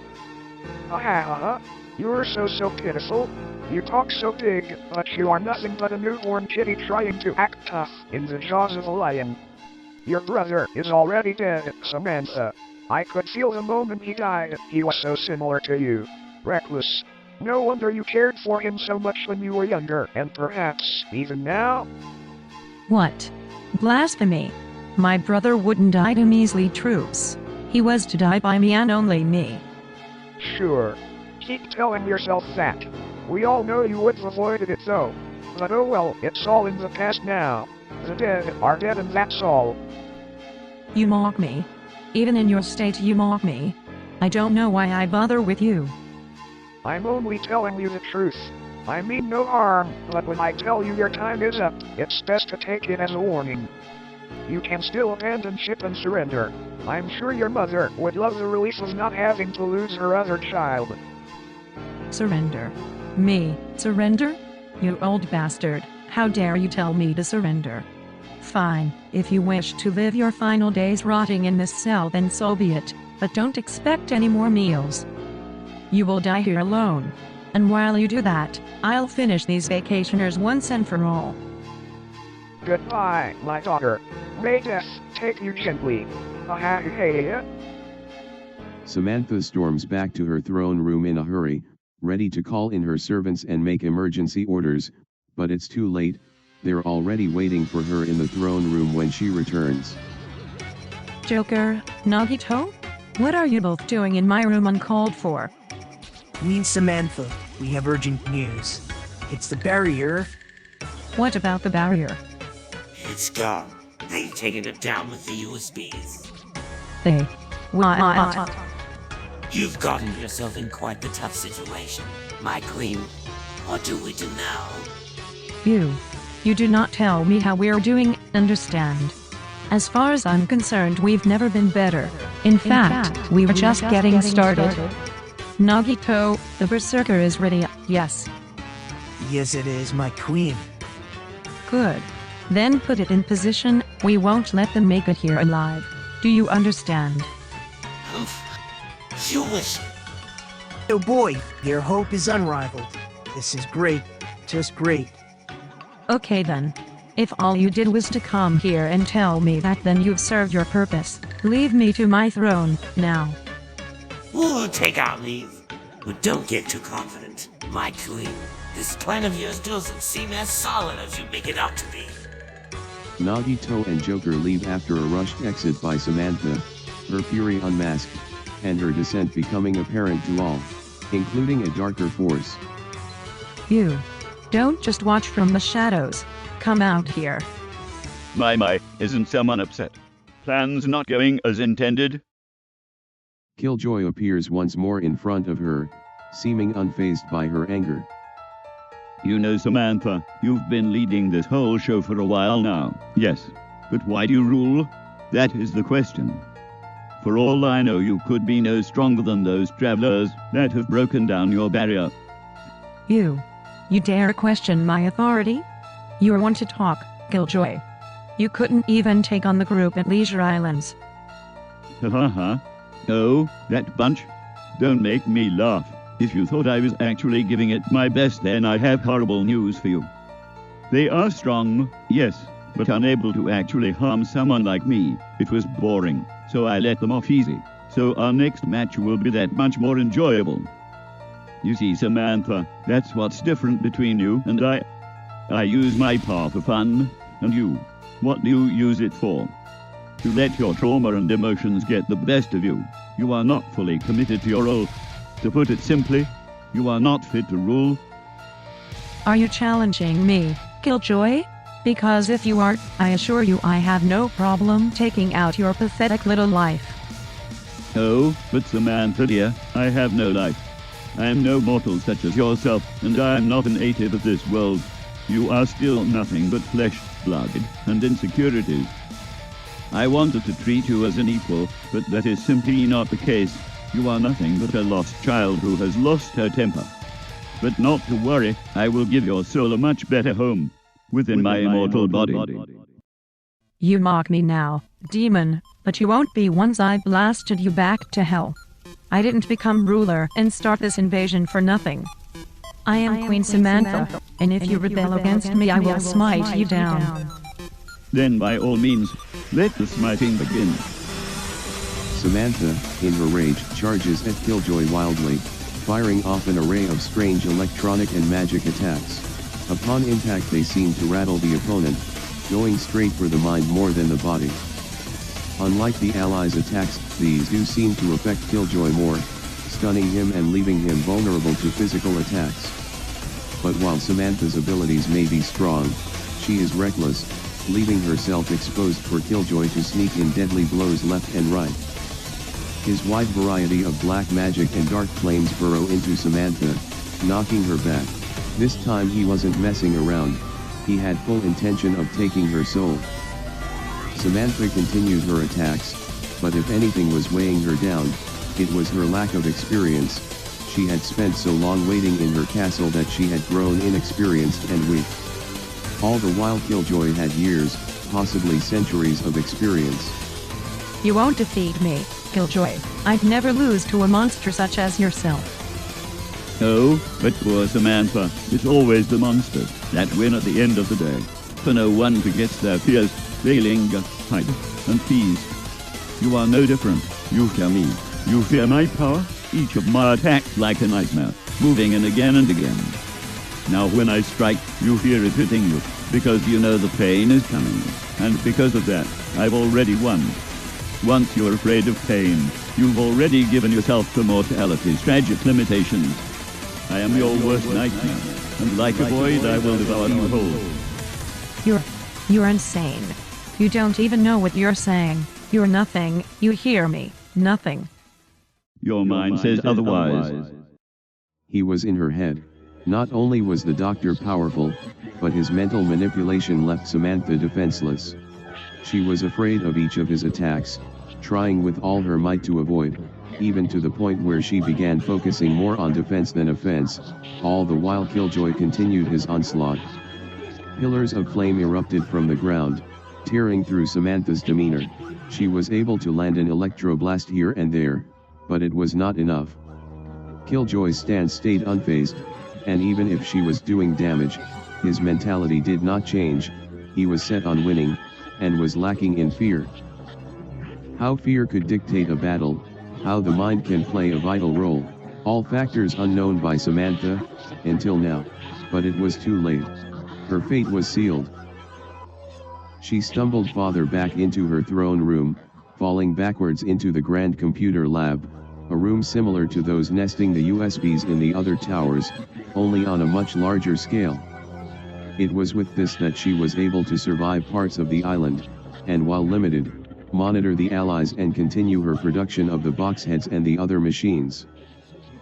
You're so pitiful. You talk so big, but you are nothing but a newborn kitty trying to act tough in the jaws of a lion. Your brother is already dead, Samantha. I could feel the moment he died. He was so similar to you. Reckless. No wonder you cared for him so much when you were younger, and perhaps even now? What? Blasphemy. My brother wouldn't die to measly troops. He was to die by me and only me. Sure. Keep telling yourself that. We all know you would have avoided it though. But oh well, it's all in the past now. The dead are dead and that's all. You mock me. Even in your state you mock me. I don't know why I bother with you. I'm only telling you the truth. I mean no harm, but when I tell you your time is up, it's best to take it as a warning. You can still abandon ship and surrender. I'm sure your mother would love the relief of not having to lose her other child. Surrender. Me, surrender? You old bastard, how dare you tell me to surrender? Fine, if you wish to live your final days rotting in this cell then so be it, but don't expect any more meals. You will die here alone. And while you do that, I'll finish these vacationers once and for all. Goodbye, my daughter. May death take you gently. Samantha storms back to her throne room in a hurry, ready to call in her servants and make emergency orders, but it's too late. They're already waiting for her in the throne room when she returns. Joker, Nagito? What are you both doing in my room uncalled for? Me and Samantha, we have urgent news. It's the barrier. What about the barrier? It's gone. They've taken it down with the USBs. They? Why? You've gotten yourself in quite the tough situation, my queen. What do we do now? You do not tell me how we're doing, understand? As far as I'm concerned, we've never been better. In fact, we were just getting started. Nagito, the Berserker is ready, yes. Yes, it is, my queen. Good. Then put it in position. We won't let them make it here alive. Do you understand? You wish. Oh boy, your hope is unrivaled. This is great. Just great. Okay then. If all you did was to come here and tell me that, then you've served your purpose. Leave me to my throne, now. We'll take our leave. But don't get too confident, my queen. This plan of yours doesn't seem as solid as you make it out to be. Nagito and Joker leave after a rushed exit by Samantha, her fury unmasked, and her descent becoming apparent to all, including a darker force. You. Don't just watch from the shadows. Come out here. My, isn't someone upset? Plans not going as intended? Killjoy appears once more in front of her, seeming unfazed by her anger. You know, Samantha, you've been leading this whole show for a while now, yes. But why do you rule? That is the question. For all I know, you could be no stronger than those travelers that have broken down your barrier. You dare question my authority? You're one to talk, Killjoy. You couldn't even take on the group at Leisure Islands. Oh, that bunch? Don't make me laugh. If you thought I was actually giving it my best, then I have horrible news for you. They are strong, yes, but unable to actually harm someone like me. It was boring, so I let them off easy. So our next match will be that much more enjoyable. You see, Samantha, that's what's different between you and I. I use my power for fun, and you, what do you use it for? To let your trauma and emotions get the best of you. You are not fully committed to your role. To put it simply, you are not fit to rule. Are you challenging me, Killjoy? Because if you aren't, I assure you I have no problem taking out your pathetic little life. Oh, but Samantha dear, I have no life. I am no mortal such as yourself, and I am not a native of this world. You are still nothing but flesh, blood, and insecurities. I wanted to treat you as an equal, but that is simply not the case. You are nothing but a lost child who has lost her temper. But not to worry, I will give your soul a much better home, within my immortal body. You mock me now, demon, but you won't be once I blasted you back to hell. I didn't become ruler and start this invasion for nothing. I am Queen Samantha, and if you rebel against me, I will smite you down. Then by all means, let the smiting begin. Samantha, in her rage, charges at Killjoy wildly, firing off an array of strange electronic and magic attacks. Upon impact they seem to rattle the opponent, going straight for the mind more than the body. Unlike the allies' attacks, these do seem to affect Killjoy more, stunning him and leaving him vulnerable to physical attacks. But while Samantha's abilities may be strong, she is reckless, leaving herself exposed for Killjoy to sneak in deadly blows left and right. His wide variety of black magic and dark flames burrow into Samantha, knocking her back. This time he wasn't messing around, he had full intention of taking her soul. Samantha continued her attacks, but if anything was weighing her down, it was her lack of experience. She had spent so long waiting in her castle that she had grown inexperienced and weak. All the while Killjoy had years, possibly centuries of experience. You won't defeat me, Killjoy. I'd never lose to a monster such as yourself. Oh, but poor Samantha, it's always the monsters that win at the end of the day. For no one forgets their fears, failing, hide, and peace. You are no different. You fear me. You fear my power, each of my attacks like a nightmare, moving in again and again. Now when I strike, you fear it hitting you, because you know the pain is coming. And because of that, I've already won. Once you're afraid of pain, you've already given yourself to mortality's tragic limitations. I am your worst nightmare, and like a void I will devour you whole. You're insane. You don't even know what you're saying. You're nothing, you hear me, nothing. Your mind says otherwise. He was in her head. Not only was the doctor powerful, but his mental manipulation left Samantha defenseless. She was afraid of each of his attacks, trying with all her might to avoid, even to the point where she began focusing more on defense than offense, all the while Killjoy continued his onslaught. Pillars of flame erupted from the ground, tearing through Samantha's demeanor. She was able to land an electroblast here and there, but it was not enough. Killjoy's stance stayed unfazed, and even if she was doing damage, his mentality did not change. He was set on winning, and was lacking in fear. How fear could dictate a battle, how the mind can play a vital role, all factors unknown by Samantha, until now. But it was too late. Her fate was sealed. She stumbled farther back into her throne room, falling backwards into the grand computer lab, a room similar to those nesting the USBs in the other towers, only on a much larger scale. It was with this that she was able to survive parts of the island, and while limited, monitor the allies and continue her production of the boxheads and the other machines.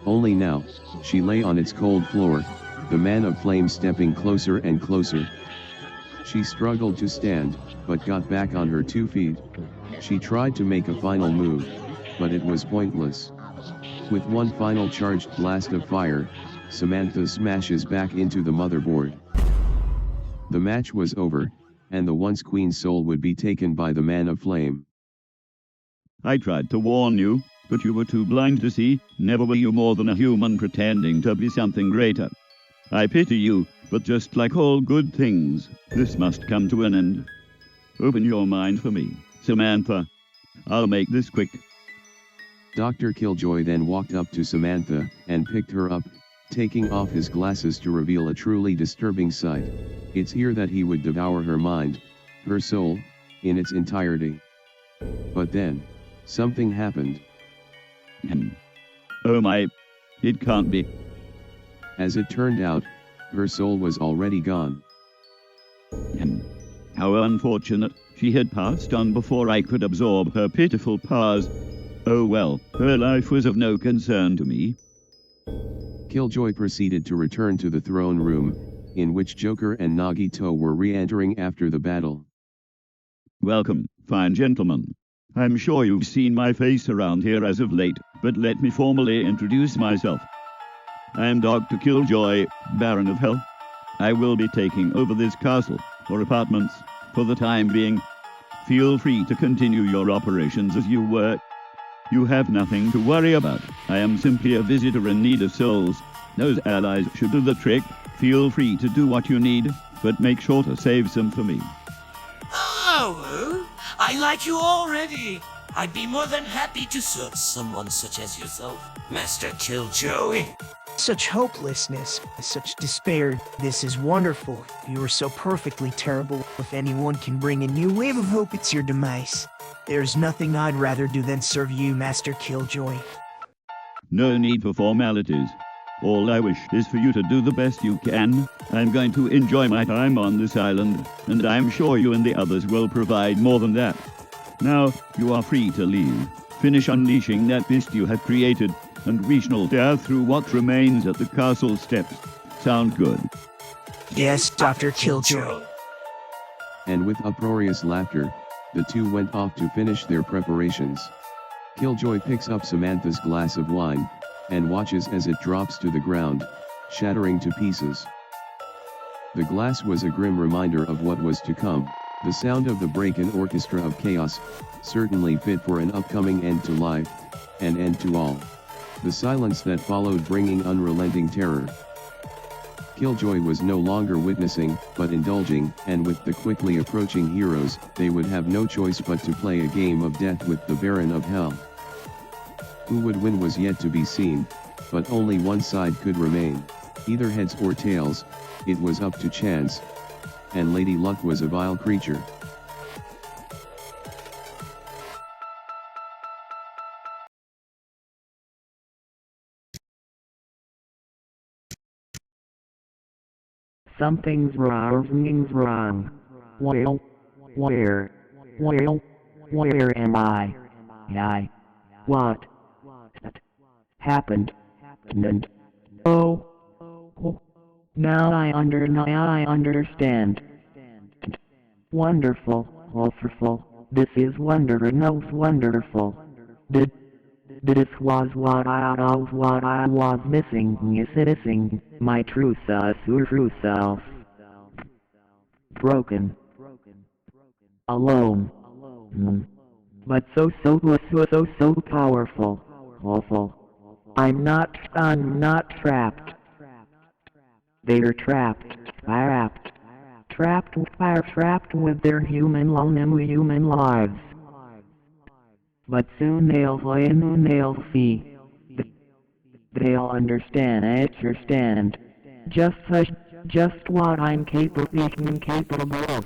Only now, she lay on its cold floor, the man of flame stepping closer and closer. She struggled to stand, but got back on her 2 feet. She tried to make a final move, but it was pointless. With one final charged blast of fire, Samantha smashes back into the motherboard. The match was over, and the once queen's soul would be taken by the man of flame. I tried to warn you, but you were too blind to see. Never were you more than a human pretending to be something greater. I pity you, but just like all good things, this must come to an end. Open your mind for me, Samantha. I'll make this quick. Dr. Killjoy then walked up to Samantha, and picked her up, taking off his glasses to reveal a truly disturbing sight. It's here that he would devour her mind, her soul, in its entirety. But then, something happened. Oh my, it can't be. As it turned out, her soul was already gone. How unfortunate, she had passed on before I could absorb her pitiful powers. Oh well, her life was of no concern to me. Killjoy proceeded to return to the throne room, in which Joker and Nagito were re-entering after the battle. Welcome, fine gentlemen. I'm sure you've seen my face around here as of late, but let me formally introduce myself. I am Dr. Killjoy, Baron of Hell. I will be taking over this castle, or apartments, for the time being. Feel free to continue your operations as you were. You have nothing to worry about. I am simply a visitor in need of souls. Those allies should do the trick. Feel free to do what you need, but make sure to save some for me. Oh, I like you already. I'd be more than happy to serve someone such as yourself, Master Killjoy. Such hopelessness, such despair. This is wonderful. You are so perfectly terrible. If anyone can bring a new wave of hope, it's your demise. There's nothing I'd rather do than serve you, Master Killjoy. No need for formalities. All I wish is for you to do the best you can. I'm going to enjoy my time on this island, and I'm sure you and the others will provide more than that. Now, you are free to leave. Finish unleashing that beast you have created, and we shall tear through what remains at the castle steps. Sound good? Yes, Dr. Killjoy. And with uproarious laughter, the two went off to finish their preparations. Killjoy picks up Samantha's glass of wine, and watches as it drops to the ground, shattering to pieces. The glass was a grim reminder of what was to come, the sound of the break-in orchestra of chaos, certainly fit for an upcoming end to life, an end to all. The silence that followed bringing unrelenting terror. Killjoy was no longer witnessing, but indulging, and with the quickly approaching heroes, they would have no choice but to play a game of death with the Baron of Hell. Who would win was yet to be seen, but only one side could remain, either heads or tails. It was up to chance. And Lady Luck was a vile creature. Something's wrong. Well, where am I? What happened? Oh, now I understand. Wonderful, wonderful. This is wonderful. This was what I was missing, my true self. Broken. Alone. But so powerful. Awful. I'm not trapped. They're trapped with their human lives. But soon they'll see. They'll understand just what I'm capable of.